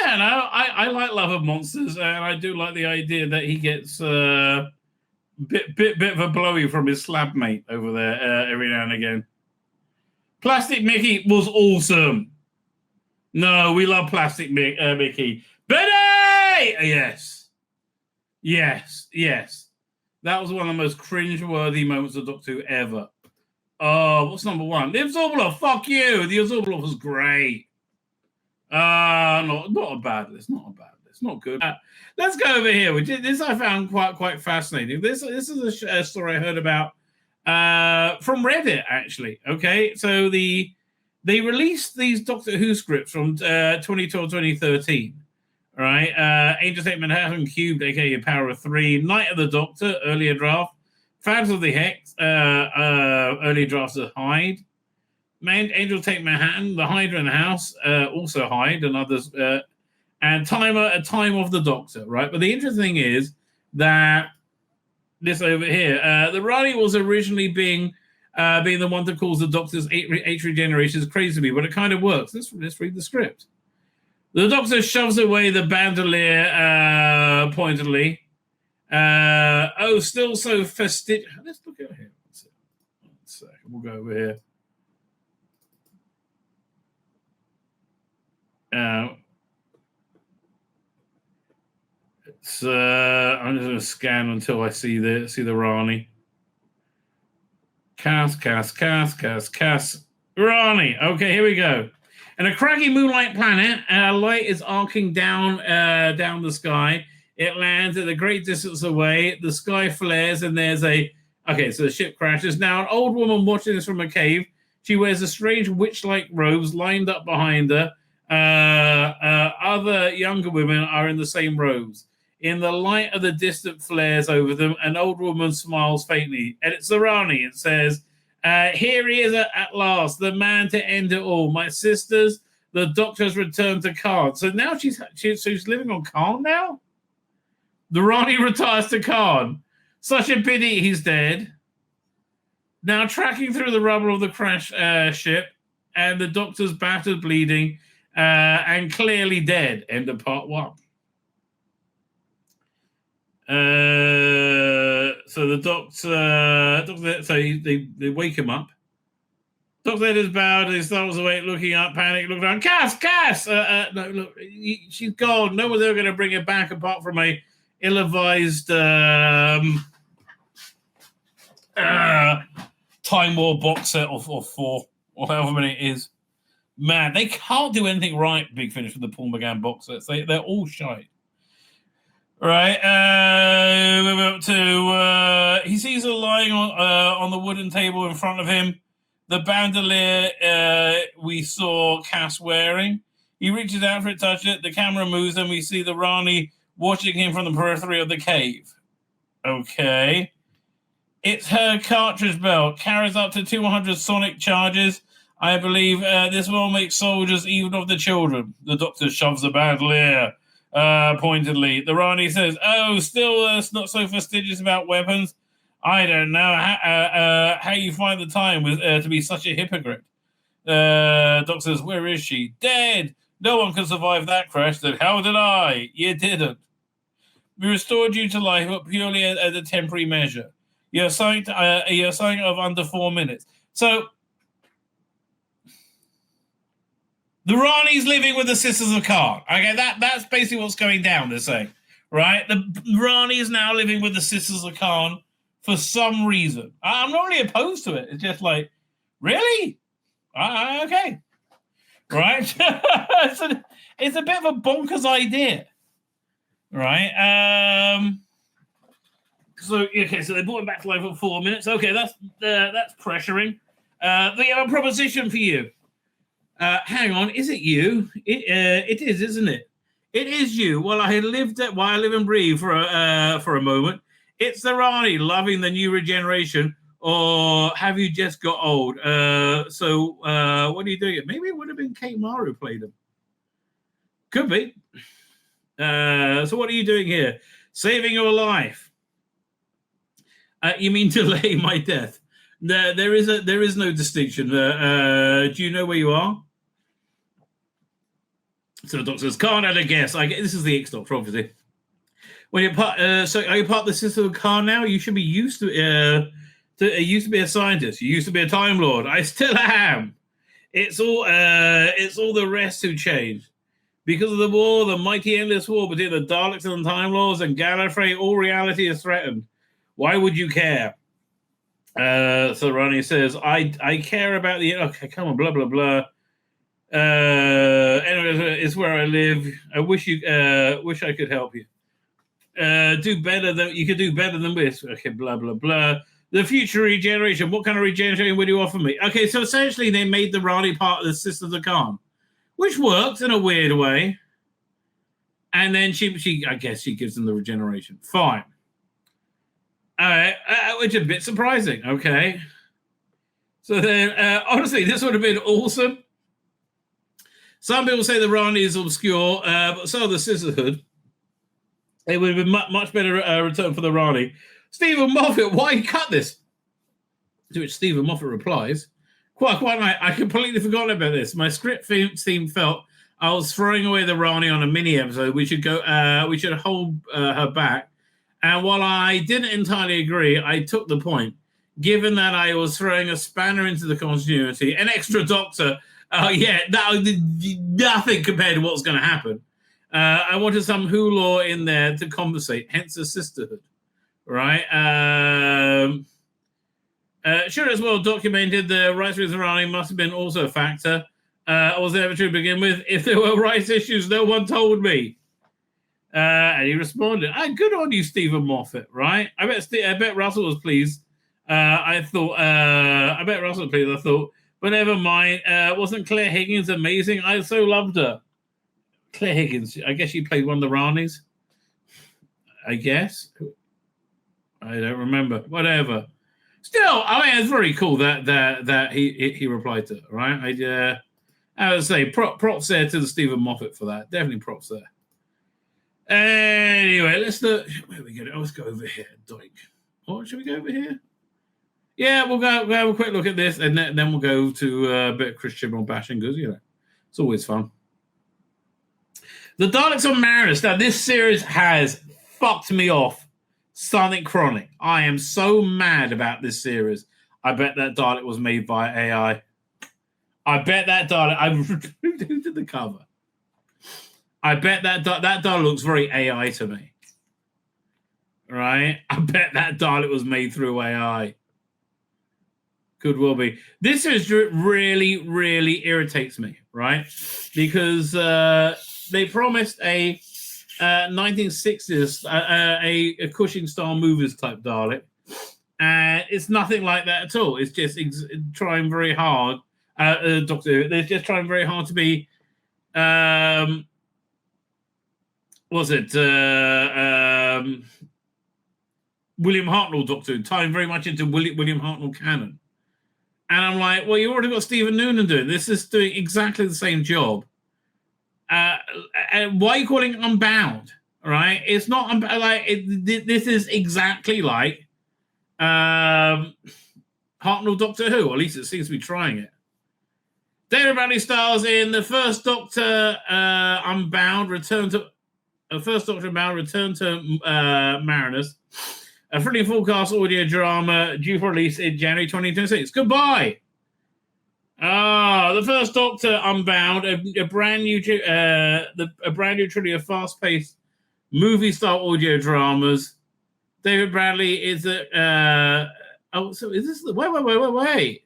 don't know. I like Love of Monsters, and I do like the idea that he gets bit of a blowy from his slab mate over there every now and again. Plastic Mickey was awesome. No, we love Plastic Mickey. Betty! Yes. That was one of the most cringe-worthy moments of Doctor Who ever. Oh, what's number one? The Absorbaloff, fuck you. The Absorbaloff was great. Not a bad list. Not good. Let's go over here. This I found quite fascinating. This is a story I heard about from Reddit, actually. Okay, so they released these Doctor Who scripts from 2012, 2013. All right, Angel Statement Manhattan Cubed, aka Power of Three, Night of the Doctor, earlier draft. Fans of the Hex, early drafts of Hyde. Angel take Manhattan, the Hydra in the house, also hide, and others, and time of the Doctor, right? But the interesting thing is that this over here, the Rani was originally being the one that calls the Doctor's eight regenerations crazy to me, but it kind of works. Let's read the script. The Doctor shoves away the bandolier pointedly. Still so fastidious. Let's look at here. One second. We'll go over here. I'm just going to scan until I see the Rani. Cast. Rani. Okay, here we go. And a craggy moonlight planet, a light is arcing down the sky. It lands at a great distance away. The sky flares, and so the ship crashes. Now, an old woman watching this from a cave. She wears a strange witch-like robes lined up behind her. Other younger women are in the same robes. In the light of the distant flares over them, an old woman smiles faintly. And it's the Rani. It says, here he is at last, the man to end it all. My sisters, the Doctor's returned to Karn. So now she's living on Karn now? The Rani retires to Karn. Such a pity he's dead. Now tracking through the rubble of the crash ship, and the Doctor's battered, bleeding, and clearly dead. End of part 1. So the Doctor, so they wake him up. Doctor Ed is bowed, he starts awake, looking up, panic, looking around. Cass! No, look, she's gone. No one's ever going to bring her back apart from a ill-advised Time War box set of 4, or however many it is. Man, they can't do anything right, Big Finish, with the Paul McGann box sets. They're all shite. Right, we're up to, he sees her lying on the wooden table in front of him. The bandolier we saw Cass wearing. He reaches out for it, touches it. The camera moves, and we see the Rani watching him from the periphery of the cave. Okay. It's her cartridge belt. Carries up to 200 sonic charges. I believe this will make soldiers even of the children. The Doctor shoves the bandolier pointedly. The Rani says, still not so fastidious about weapons. I don't know how you find the time to be such a hypocrite. Doctor says, where is she? Dead. No one can survive that crash. Then how did I? You didn't. We restored you to life, but purely as a temporary measure. You're something of under 4 minutes. So the Rani's living with the Sisters of Karn. Okay, that's basically what's going down, they're saying. Right? The Rani is now living with the Sisters of Karn for some reason. I'm not really opposed to it. It's just like, really? Okay. Right? It's a bit of a bonkers idea. Right? So they brought him back to life for 4 minutes. Okay, that's pressuring. They have a proposition for you. Hang on, is it you? It is, isn't it? It is you. Well, I live and breathe for a moment. It's the Rani loving the new regeneration, or have you just got old? So what are you doing? Maybe it would have been Kate Mara who played him. Could be. So what are you doing here? Saving your life. You mean delay my death? There is no distinction. Do you know where you are? So the Doctor says, can't add a guess. This is the X-Doctor, obviously. When you're part, are you part of the System of Karn now? You should be used to used to be a scientist. You used to be a Time Lord. I still am. It's all the rest who changed. Because of the war, the mighty endless war between the Daleks and the Time Lords and Gallifrey, all reality is threatened. Why would you care? So Rani says, I care about the... Okay, come on, blah, blah, blah. Anyway, it's where I live. I wish I could help you. You could do better than this. Okay, blah, blah, blah. The future regeneration. What kind of regeneration would you offer me? Okay, so essentially they made the Rani part of the Sisters of Karn, which works in a weird way. And then I guess she gives them the regeneration. Fine. Which is a bit surprising. Okay. So then, honestly, this would have been awesome. Some people say the Rani is obscure, but so the Sisterhood. It would have been much better return for the Rani. Stephen Moffat, why cut this? To which Stephen Moffat replies, quite right, I completely forgot about this. My script team felt I was throwing away the Rani on a mini episode. We should hold her back. And while I didn't entirely agree, I took the point. Given that I was throwing a spanner into the continuity, an extra doctor, nothing compared to what's going to happen. I wanted some Who in there to compensate, hence the Sisterhood, right? Sure, as well documented, the rights with Rani must have been also a factor. Was never true to begin with. If there were rights issues, no one told me. And he responded, good on you, Stephen Moffat, right? I bet Russell was pleased. I bet Russell was pleased. I thought, but never mind. Wasn't Claire Higgins amazing? I so loved her. Claire Higgins, I guess she played one of the Ranis. I guess. I don't remember. Whatever. Still, I mean, it's very cool that he replied to it, right? I would say props there to the Stephen Moffat for that. Definitely props there. Anyway, let's go. Where we go? Let's go over here. Doink. Or should we go over here? Yeah, we'll go have a quick look at this, and then we'll go to a bit of Chris Chibnall bashing, because it's always fun. The Daleks on Marinus. Now, this series has fucked me off. Something chronic. I am so mad about this series. I bet that Dalek was made by AI. I bet that Dalek. Who did the cover? I bet that Dalek looks very AI to me. Right? I bet that Dalek was made through AI. Could well be. This is really, really irritates me, right? Because they promised a 1960s a Cushing-style movies type Dalek, and it's nothing like that at all. It's just trying very hard. Doctor Who, they're just trying very hard to be. William Hartnell Doctor Who, tying very much into William Hartnell canon. And I'm like, well, you already got Stephen Noonan doing this. Is doing exactly the same job. And why are you calling it Unbound? Right? It's not this is exactly like Hartnell Doctor Who. Or at least it seems to be trying it. David Bradley stars in the First Doctor Unbound. Return to Marinus. A fully full-cast audio drama due for release in January 2026. Goodbye. The First Doctor Unbound, a brand new trilogy of fast-paced movie-style audio dramas. David Bradley is so is this the wait?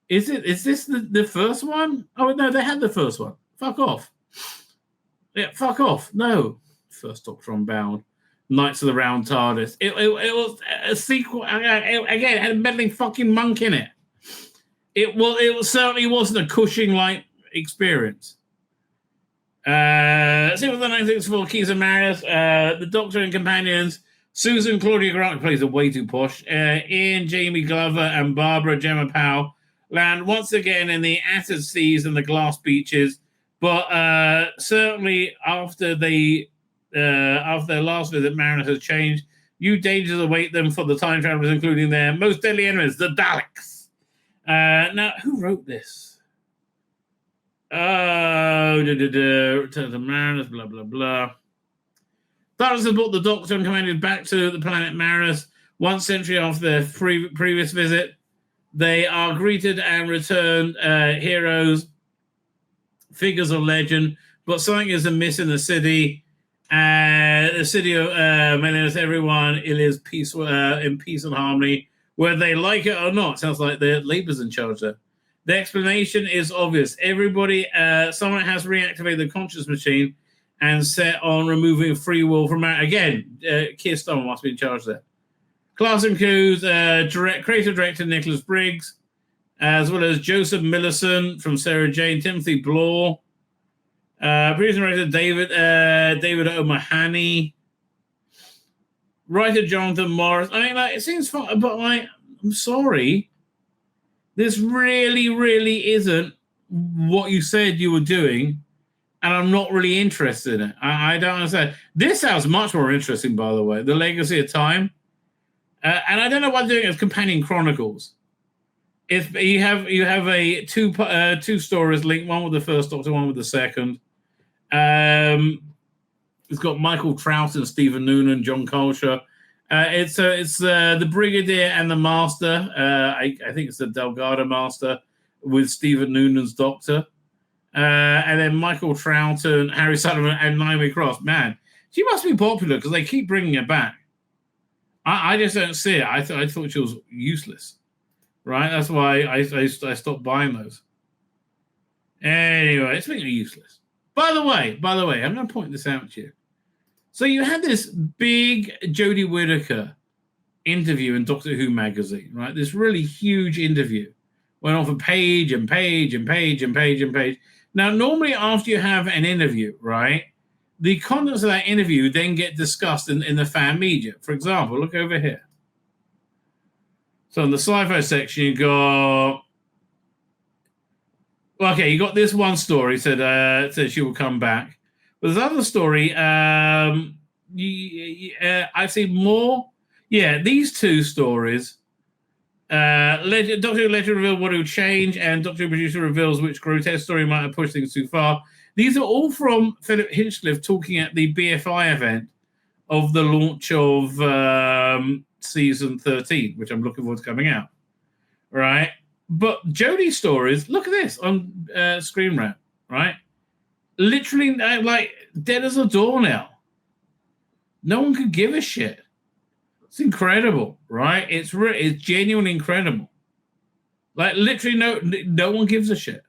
Is this the first one? Oh no, they had the first one. Fuck off. Yeah, fuck off. No. First Doctor Unbound. Knights of the Round TARDIS. It was a sequel. Again, it had a meddling fucking monk in it. It certainly wasn't a Cushing-like experience. Sequel to the 1964 Keys of Marinus, the Doctor and Companions, Susan Claudia Grant plays a way too posh. Ian, Jamie Glover, and Barbara Gemma Powell land once again in the acid seas and the glass beaches, but certainly after their last visit, Marinus has changed. New dangers await them for the time travelers, including their most deadly enemies, the Daleks. Now, who wrote this? Return to Marinus, blah, blah, blah. Daleks have brought the Doctor and Companions back to the planet Marinus 1 century after their previous visit. They are greeted and returned heroes, figures of legend, but something is amiss in the city. The city of Marinus, everyone lives in peace and harmony, whether they like it or not. Sounds like the Labour's in charge there. The explanation is obvious. Everybody, someone has reactivated the conscious machine and set on removing free will from again. Keir Starmer must be in charge there. Class includes creative director Nicholas Briggs, as well as Joseph Millison from Sarah Jane, Timothy Blore, producer director David O'Mahony, writer Jonathan Morris. I mean, it seems fun, but I'm sorry. This really, really isn't what you said you were doing, and I'm not really interested in it. I don't understand. This sounds much more interesting, by the way. The Legacy of Time. And I don't know why they're doing it as companion chronicles. If you have a two stories linked, one with the first Doctor, one with the second. It's got Michael Troughton, Stephen Noonan, John Colcher. It's the Brigadier and the Master. I think it's the Delgado Master with Stephen Noonan's Doctor. And then Michael Troughton, Harry Sullivan, and Naomi Cross. Man, she must be popular because they keep bringing her back. I just don't see it. I thought she was useless, right? That's why I stopped buying those. Anyway, speaking of useless. By the way, I'm going to point this out to you. So you had this big Jodie Whittaker interview in Doctor Who magazine, right? This really huge interview. Went on for page and page and page and page and page. Now, normally after you have an interview, right, the contents of that interview then get discussed in the fan media. For example, look over here. So in the sci-fi section, you got... Well, okay, you got this one story said she will come back. But there's another story. I've seen more. Yeah, these two stories. Doctor Who Legend revealed what it would change, and Doctor Who producer reveals which grotesque story might have pushed things too far. These are all from Philip Hinchcliffe talking at the BFI event of the launch of season 13, which I'm looking forward to coming out. Right? But Jodie's stories, look at this on Screen Rant, right? Literally, like, dead as a doornail. No one could give a shit. It's incredible, right? It's genuinely incredible. Like, literally, no one gives a shit.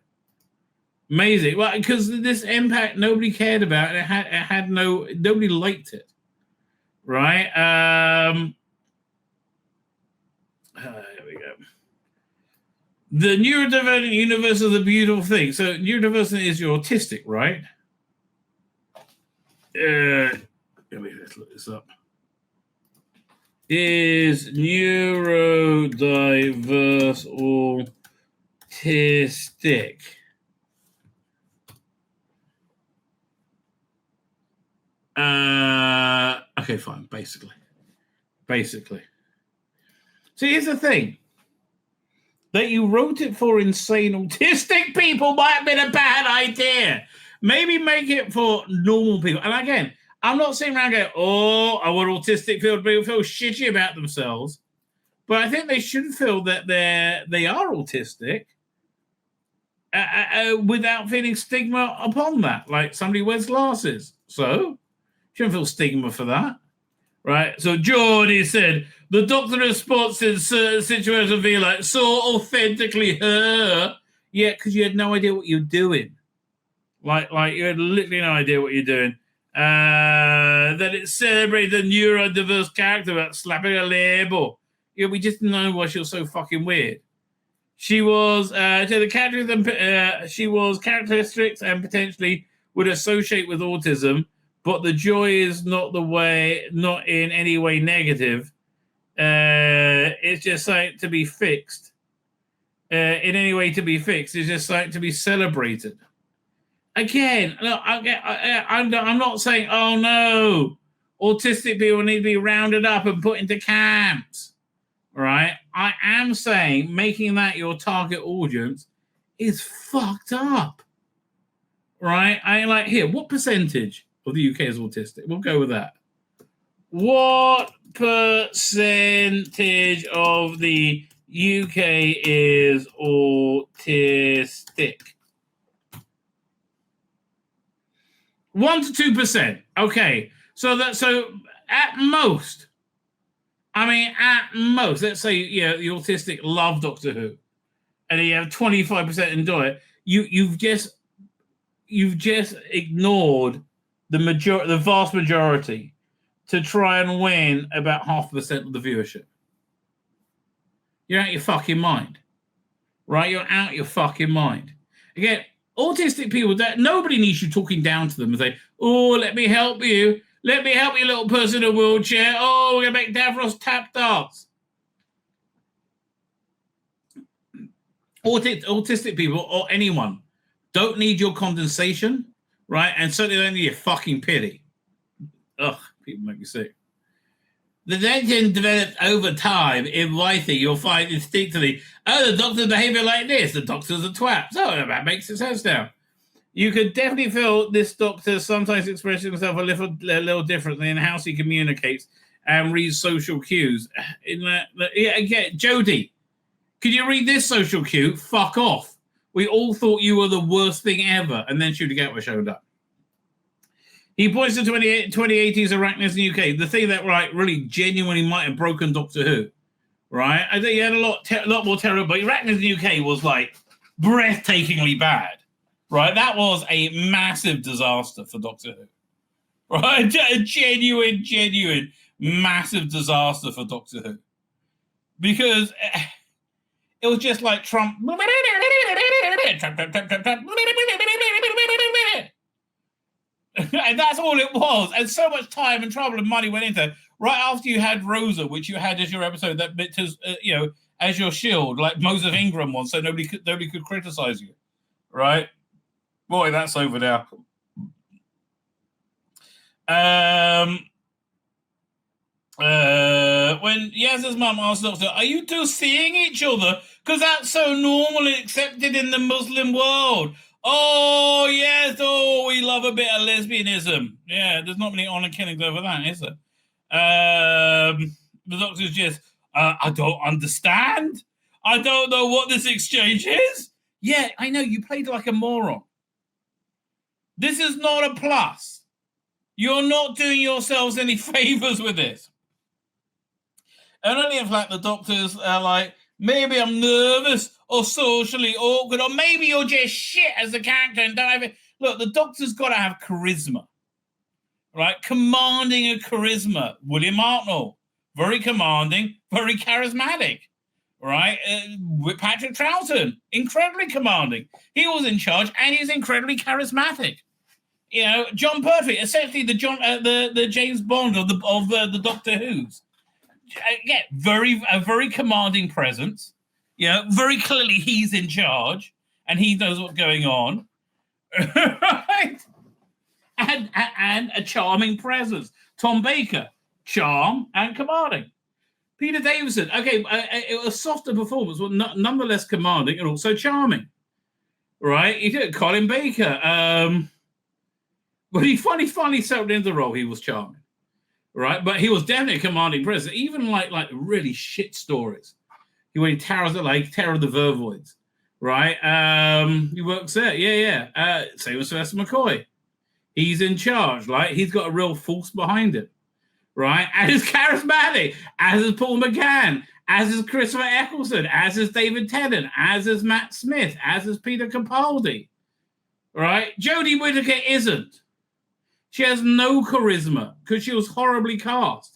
Amazing. Well, because this impact nobody cared about, and nobody liked it, right? Here we go. The neurodivergent universe is a beautiful thing. So neurodivergent is you're autistic, right? Let's look this up. Is neurodiverse autistic? Okay, fine. Basically. See, here's the thing. That you wrote it for insane autistic people might have been a bad idea. Maybe make it for normal people. And again, I'm not sitting around going, oh, I want autistic people to feel shitty about themselves. But I think they should feel that they are autistic without feeling stigma upon that. Like somebody wears glasses. So, shouldn't feel stigma for that. Right? So Geordie said, the Doctor response in certain situations would be like so authentically her. Yeah, because you had no idea what you're doing. Like you had literally no idea what you're doing. That it celebrated the neurodiverse character about slapping a label. Yeah, we just didn't know why she was so fucking weird. She was she was characteristics and potentially would associate with autism, but the joy is not in any way negative. It's just something to be fixed. In any way to be fixed. It's just something to be celebrated. Again, look, I'm not saying, oh no, autistic people need to be rounded up and put into camps. Right? I am saying making that your target audience is fucked up. Right? I like, here, what percentage of the UK is autistic? We'll go with that. What percentage of the UK is autistic? 1% to 2%. Okay. So at most, let's say the autistic love Doctor Who, and you have 25% enjoy it. You've just ignored the vast majority to try and win about 0.5% of the viewership. You're out your fucking mind, right? You're out your fucking mind. Again, autistic people, nobody needs you talking down to them and say, oh, let me help you. Let me help you, little person in a wheelchair. Oh, we're going to make Davros tap dance. autistic people or anyone don't need your condensation, right? And certainly don't need your fucking pity. Ugh, people make me sick. The legend developed over time in writing. You'll find instinctively, oh, the doctor's behavior like this. The doctor's a twat. So that makes sense now. You could definitely feel this doctor sometimes expressing himself a little differently in how he communicates and reads social cues. Again, Jodie, could you read this social cue? Fuck off. We all thought you were the worst thing ever. And then Shooter Gatwa showed up. He points to 2080's arachnids in the UK. The thing that really genuinely might have broken Doctor Who, right? I think he had a lot more terror, but arachnids in the UK was like breathtakingly bad, right? That was a massive disaster for Doctor Who, right? A genuine massive disaster for Doctor Who, because it was just like Trump. And that's all it was. And so much time and trouble and money went into it. Right after you had Rosa, which you had as your episode that bit as your shield, like Moses Ingram was, so nobody could criticize you, right? Boy, that's over now. When Yaz's mum asked the doctor, "Are you two seeing each other? Because that's so normal and accepted in the Muslim world." Oh, yes. Oh, we love a bit of lesbianism. Yeah, there's not many honor killings over that, is there? The doctor's just, I don't understand. I don't know what this exchange is. Yeah, I know. You played like a moron. This is not a plus. You're not doing yourselves any favors with this. And only in fact the doctors are like, maybe I'm nervous or socially awkward, or maybe you're just shit as a character and don't have it. Look, the doctor's got to have charisma, right? Commanding a charisma. William Hartnell, very commanding, very charismatic, right? With Patrick Troughton, incredibly commanding. He was in charge and he's incredibly charismatic. You know, John Pertwee, essentially the James Bond of the Doctor Who's. Yeah, a very commanding presence. You know, very clearly he's in charge and he knows what's going on. Right? And a charming presence. Tom Baker, charm and commanding. Peter Davison, okay, it was a softer performance, but nonetheless commanding and also charming. Right? He did Colin Baker. When he finally settled into the role, he was charming. Right? But he was definitely a commanding presence. Even like really shit stories. When he Terror of the Lake, Terror of the Vervoids, right? He works there, yeah. Same with Sylvester McCoy. He's in charge, right? He's got a real force behind him, right? And he's charismatic, as is Paul McGann, as is Christopher Eccleston, as is David Tennant, as is Matt Smith, as is Peter Capaldi, right? Jodie Whittaker isn't. She has no charisma because she was horribly cast.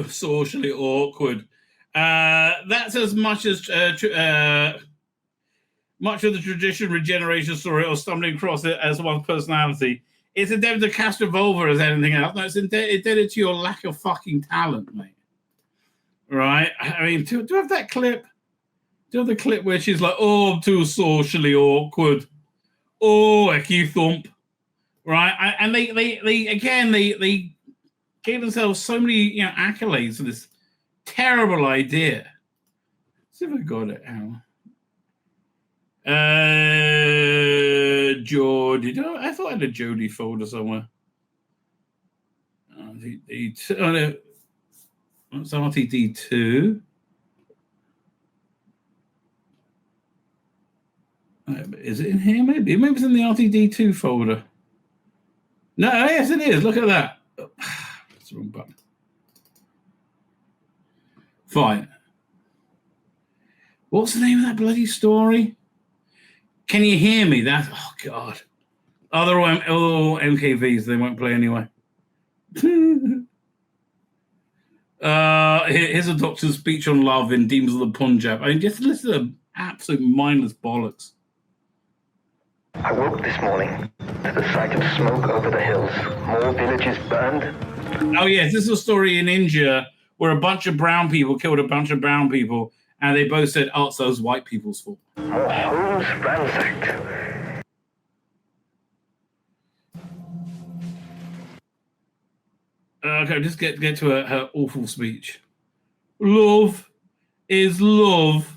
Socially awkward. That's as much as much of the tradition regeneration story or stumbling across it as one's personality. It's indebted to Castor Volva as anything else. No, it's indebted to your lack of fucking talent, mate. Right? I mean, do you have that clip? Do you have the clip where she's like, "Oh, I'm too socially awkward. Oh, Ecky thump." Right, and they gave themselves so many accolades for this terrible idea. Let's see if I got it now. Jodie, I thought I had a Jodie folder somewhere. It's RTD2. Is it in here? Maybe it's in the RTD2 folder. No, yes, it is. Look at that. Oh, that's the wrong button. Fine. What's the name of that bloody story? Can you hear me? Oh, God. Oh, they're all MKVs. They won't play anyway. Here's a doctor's speech on love in Demons of the Punjab. I mean, just listen to absolute mindless bollocks. I woke this morning to the sight of smoke over the hills. More villages burned. Oh, yes, this is a story in India where a bunch of brown people killed a bunch of brown people, and they both said, "Oh, it's those white people's fault." Our homes ransacked. Okay, just get to her awful speech. Love is love.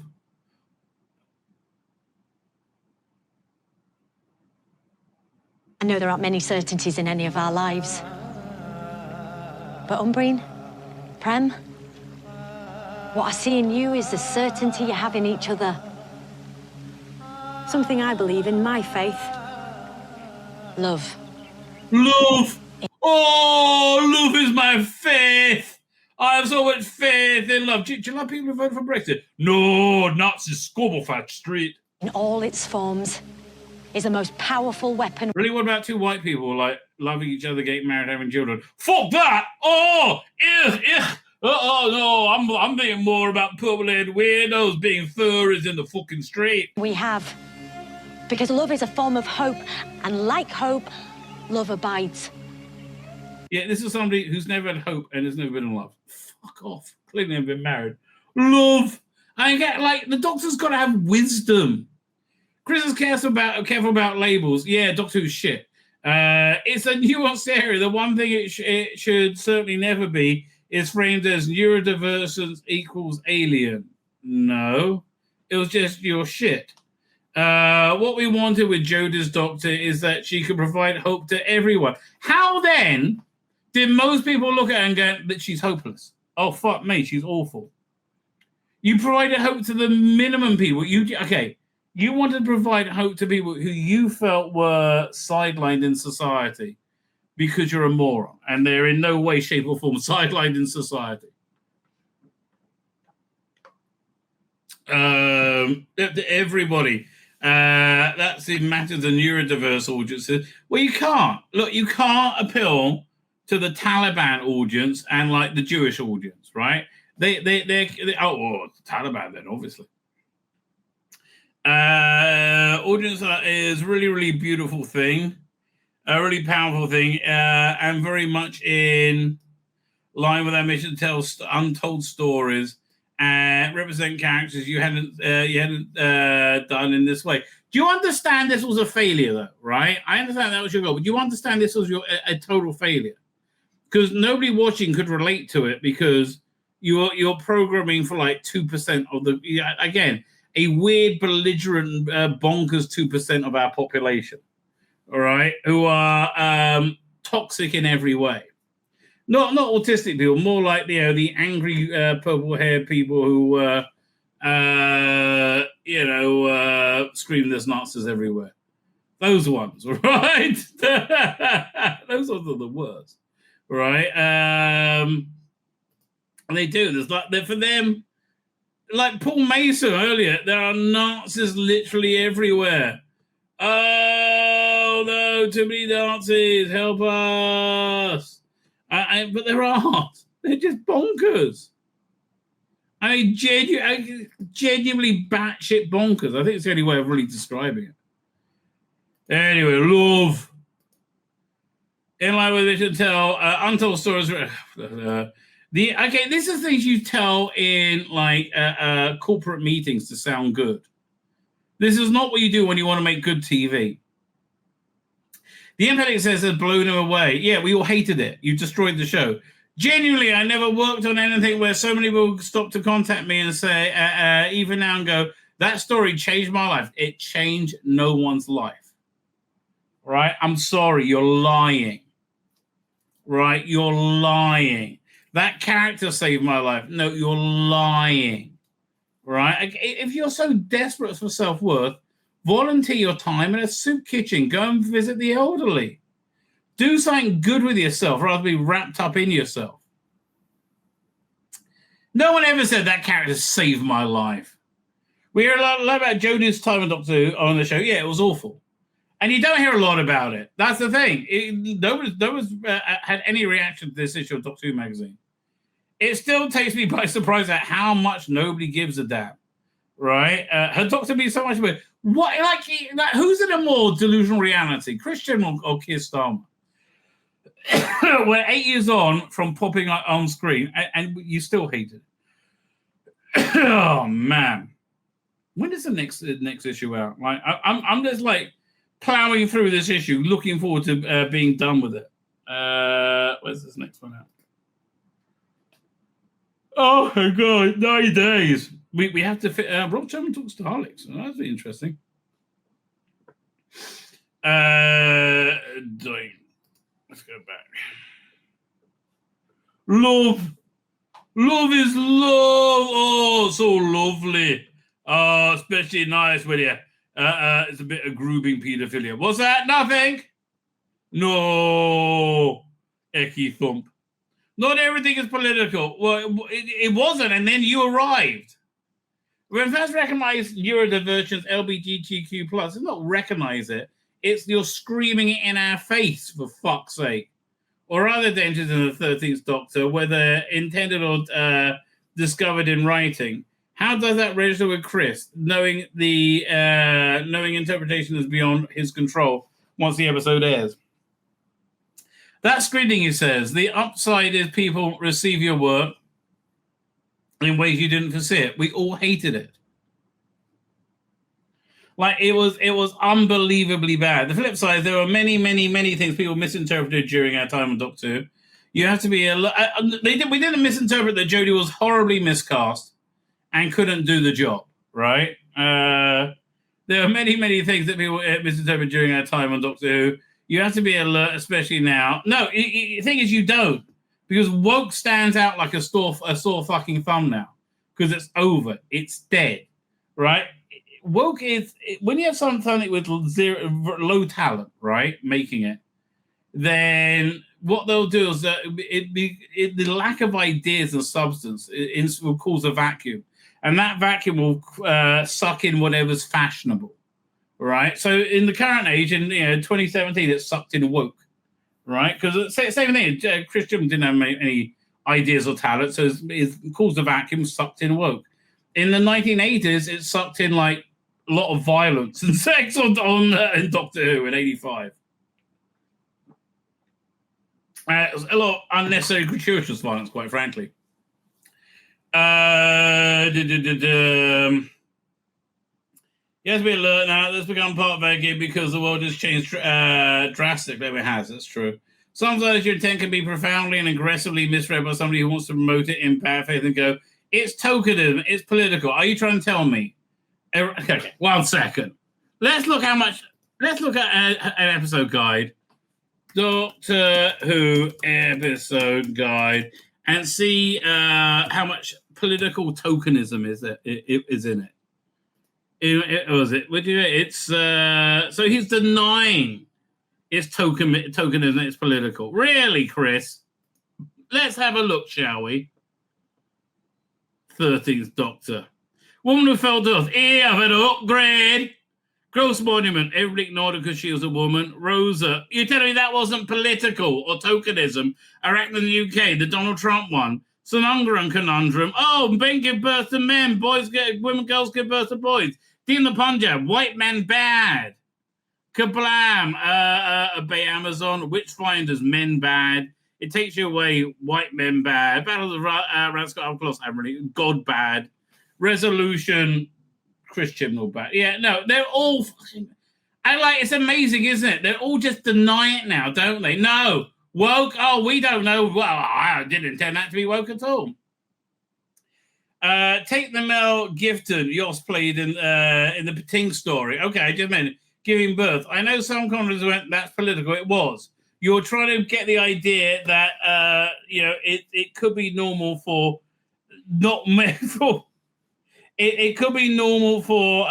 I know there aren't many certainties in any of our lives. But Umbreen, Prem, what I see in you is the certainty you have in each other. Something I believe in my faith. Love. Love! Oh, love is my faith! I have so much faith in love. Do you like people who vote for Brexit? No, Nazis, Scobelfat Street. In all its forms, is the most powerful weapon. Really, what about two white people, like, loving each other, getting married, having children? Fuck that! Oh! Ugh! Oh, no, I'm thinking more about purple-haired weirdos being furries in the fucking street. We have. Because love is a form of hope, and like hope, love abides. Yeah, this is somebody who's never had hope and has never been in love. Fuck off. Clearly never been married. Love. I get, like, the Doctor's got to have wisdom. Chris is careful about labels. Yeah, Doctor Who's shit. It's a nuanced area. The one thing it should certainly never be is framed as neurodivergence equals alien. No. It was just your shit. What we wanted with Jodie's Doctor is that she could provide hope to everyone. How then did most people look at her and go that she's hopeless? Oh, fuck me, she's awful. You provided hope to the minimum people. You wanted to provide hope to people who you felt were sidelined in society because you're a moron and they're in no way, shape, or form sidelined in society. Everybody. That's in matters of neurodiverse audiences. Well, you can't. Look, you can't appeal to the Taliban audience and like the Jewish audience, right? They're the Taliban then, obviously. Audience is really, really beautiful thing, a really powerful thing, and very much in line with our mission to tell untold stories and represent characters you hadn't done in this way. Do you understand this was a failure, though? Right? I understand that was your goal, but do you understand this was a total failure? Because nobody watching could relate to it because you're programming for like 2% of the again. A weird, belligerent, bonkers 2% of our population, all right, who are toxic in every way. Not autistic people, more like the angry purple-haired people who scream "There's Nazis everywhere." Those ones, right? Those ones are the worst, right? And they do. There's like for them. Like Paul Mason earlier, there are Nazis literally everywhere. Oh, no, too many Nazis, help us. But there aren't. They're just bonkers. I mean, genuinely batshit bonkers. I think it's the only way of really describing it. Anyway, love. In line with it to tell untold stories. This is things you tell in like corporate meetings to sound good. This is not what you do when you want to make good TV. The Empathic says has blown him away. Yeah, we all hated it. You destroyed the show. Genuinely, I never worked on anything where so many people stop to contact me and say, even now, and go, that story changed my life. It changed no one's life. Right? I'm sorry, you're lying. Right? You're lying. That character saved my life. No, you're lying, right? If you're so desperate for self-worth, volunteer your time in a soup kitchen. Go and visit the elderly. Do something good with yourself rather than be wrapped up in yourself. No one ever said that character saved my life. We hear a lot about Jodie's time on Doctor Who on the show. Yeah, it was awful. And you don't hear a lot about it. That's the thing. Nobody's had any reaction to this issue of Doctor Who magazine. It still takes me by surprise at how much nobody gives a damn, right? Her Doctor be so much about what, like who's in a more delusional reality, Christian or Keir Starmer? We're 8 years on from popping on screen, and you still hate it. Oh man, when is the next issue out? Like, I'm just like plowing through this issue, looking forward to being done with it. Where's this next one out? Oh my god, 90 days. We have to fit. Rob Sherman talks to Harlex. Oh, that's interesting. Let's go back. Love is love. Oh, so lovely. Especially nice when you. It's a bit of grooming pedophilia. What's that? Nothing. No. Ecky thump. Not everything is political. Well, it wasn't, and then you arrived. When first recognized neurodivergence, LGBTQ+, it's not recognize it. It's you're screaming it in our face, for fuck's sake. Or other dangers in the 13th Doctor, whether intended or discovered in writing. How does that register with Chris, knowing interpretation is beyond his control once the episode airs? That screening, he says, the upside is people receive your work in ways you didn't foresee it. We all hated it. Like, it was unbelievably bad. The flip side, there were many, many, many things people misinterpreted during our time on Doctor Who. You have to be we didn't misinterpret that Jodie was horribly miscast and couldn't do the job, right? There are many, many things that people misinterpreted during our time on Doctor Who. You have to be alert, especially now. No, the thing is, you don't, because woke stands out like a sore fucking thumb now, because it's over, it's dead, right? Woke is when you have something with low talent, right, making it. Then what they'll do is that the lack of ideas and substance will cause a vacuum, and that vacuum will suck in whatever's fashionable. Right, so in the current age, in 2017, it sucked in woke, right? Because same thing, Chris Chibnall didn't have any ideas or talent, so it caused a vacuum, sucked in woke. In the 1980s, it sucked in like a lot of violence and sex in Doctor Who in '85. It was a lot of unnecessary gratuitous violence, quite frankly. You have to be alert now. That's become part of our game because the world has changed drastically. It has, that's true. Sometimes your intent can be profoundly and aggressively misread by somebody who wants to promote it in bad faith and go, it's tokenism, it's political. Are you trying to tell me? Okay, 1 second. Let's look at an episode guide. Doctor Who episode guide and see how much political tokenism is in it. It's so he's denying it's tokenism, it's political. Really, Chris? Let's have a look, shall we? 13th Doctor. Woman who fell to earth. Here, I've had an upgrade. Gross monument. Everybody ignored her because she was a woman. Rosa. You're telling me that wasn't political or tokenism? Iraq in the UK, the Donald Trump one. Sonungaran conundrum. Oh, men give birth to men. Girls give birth to boys. Dean the Punjab, white men bad. Kablam, Bay Amazon, Witchfinders, men bad. It takes you away, white men bad. Battle of the Ranscott, of course, God bad. Resolution, Chris Chibnall bad. Yeah, no, they're all fucking. It's amazing, isn't it? They're all just denying it now, don't they? No, woke. Oh, we don't know. Well, I didn't intend that to be woke at all. Take the Mel Gifton, Yoss played in the Pating story. Okay, I just meant giving birth. I know some commentators went, that's political. It was. You're trying to get the idea that it could be normal for not men for. It could be normal for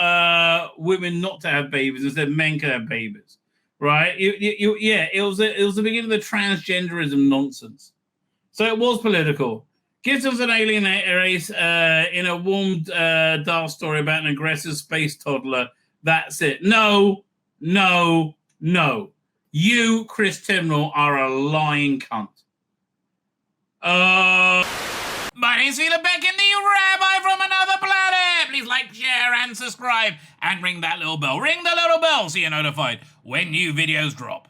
women not to have babies instead men can have babies, right? It was the beginning of the transgenderism nonsense. So it was political. Gives us an alien race in a warm, dark story about an aggressive space toddler. That's it. No. You, Chris Chibnall, are a lying cunt. My name's Tzvi Lebetkin, the Rabbi from another planet. Please like, share, and subscribe, and ring that little bell. Ring the little bell so you're notified when new videos drop.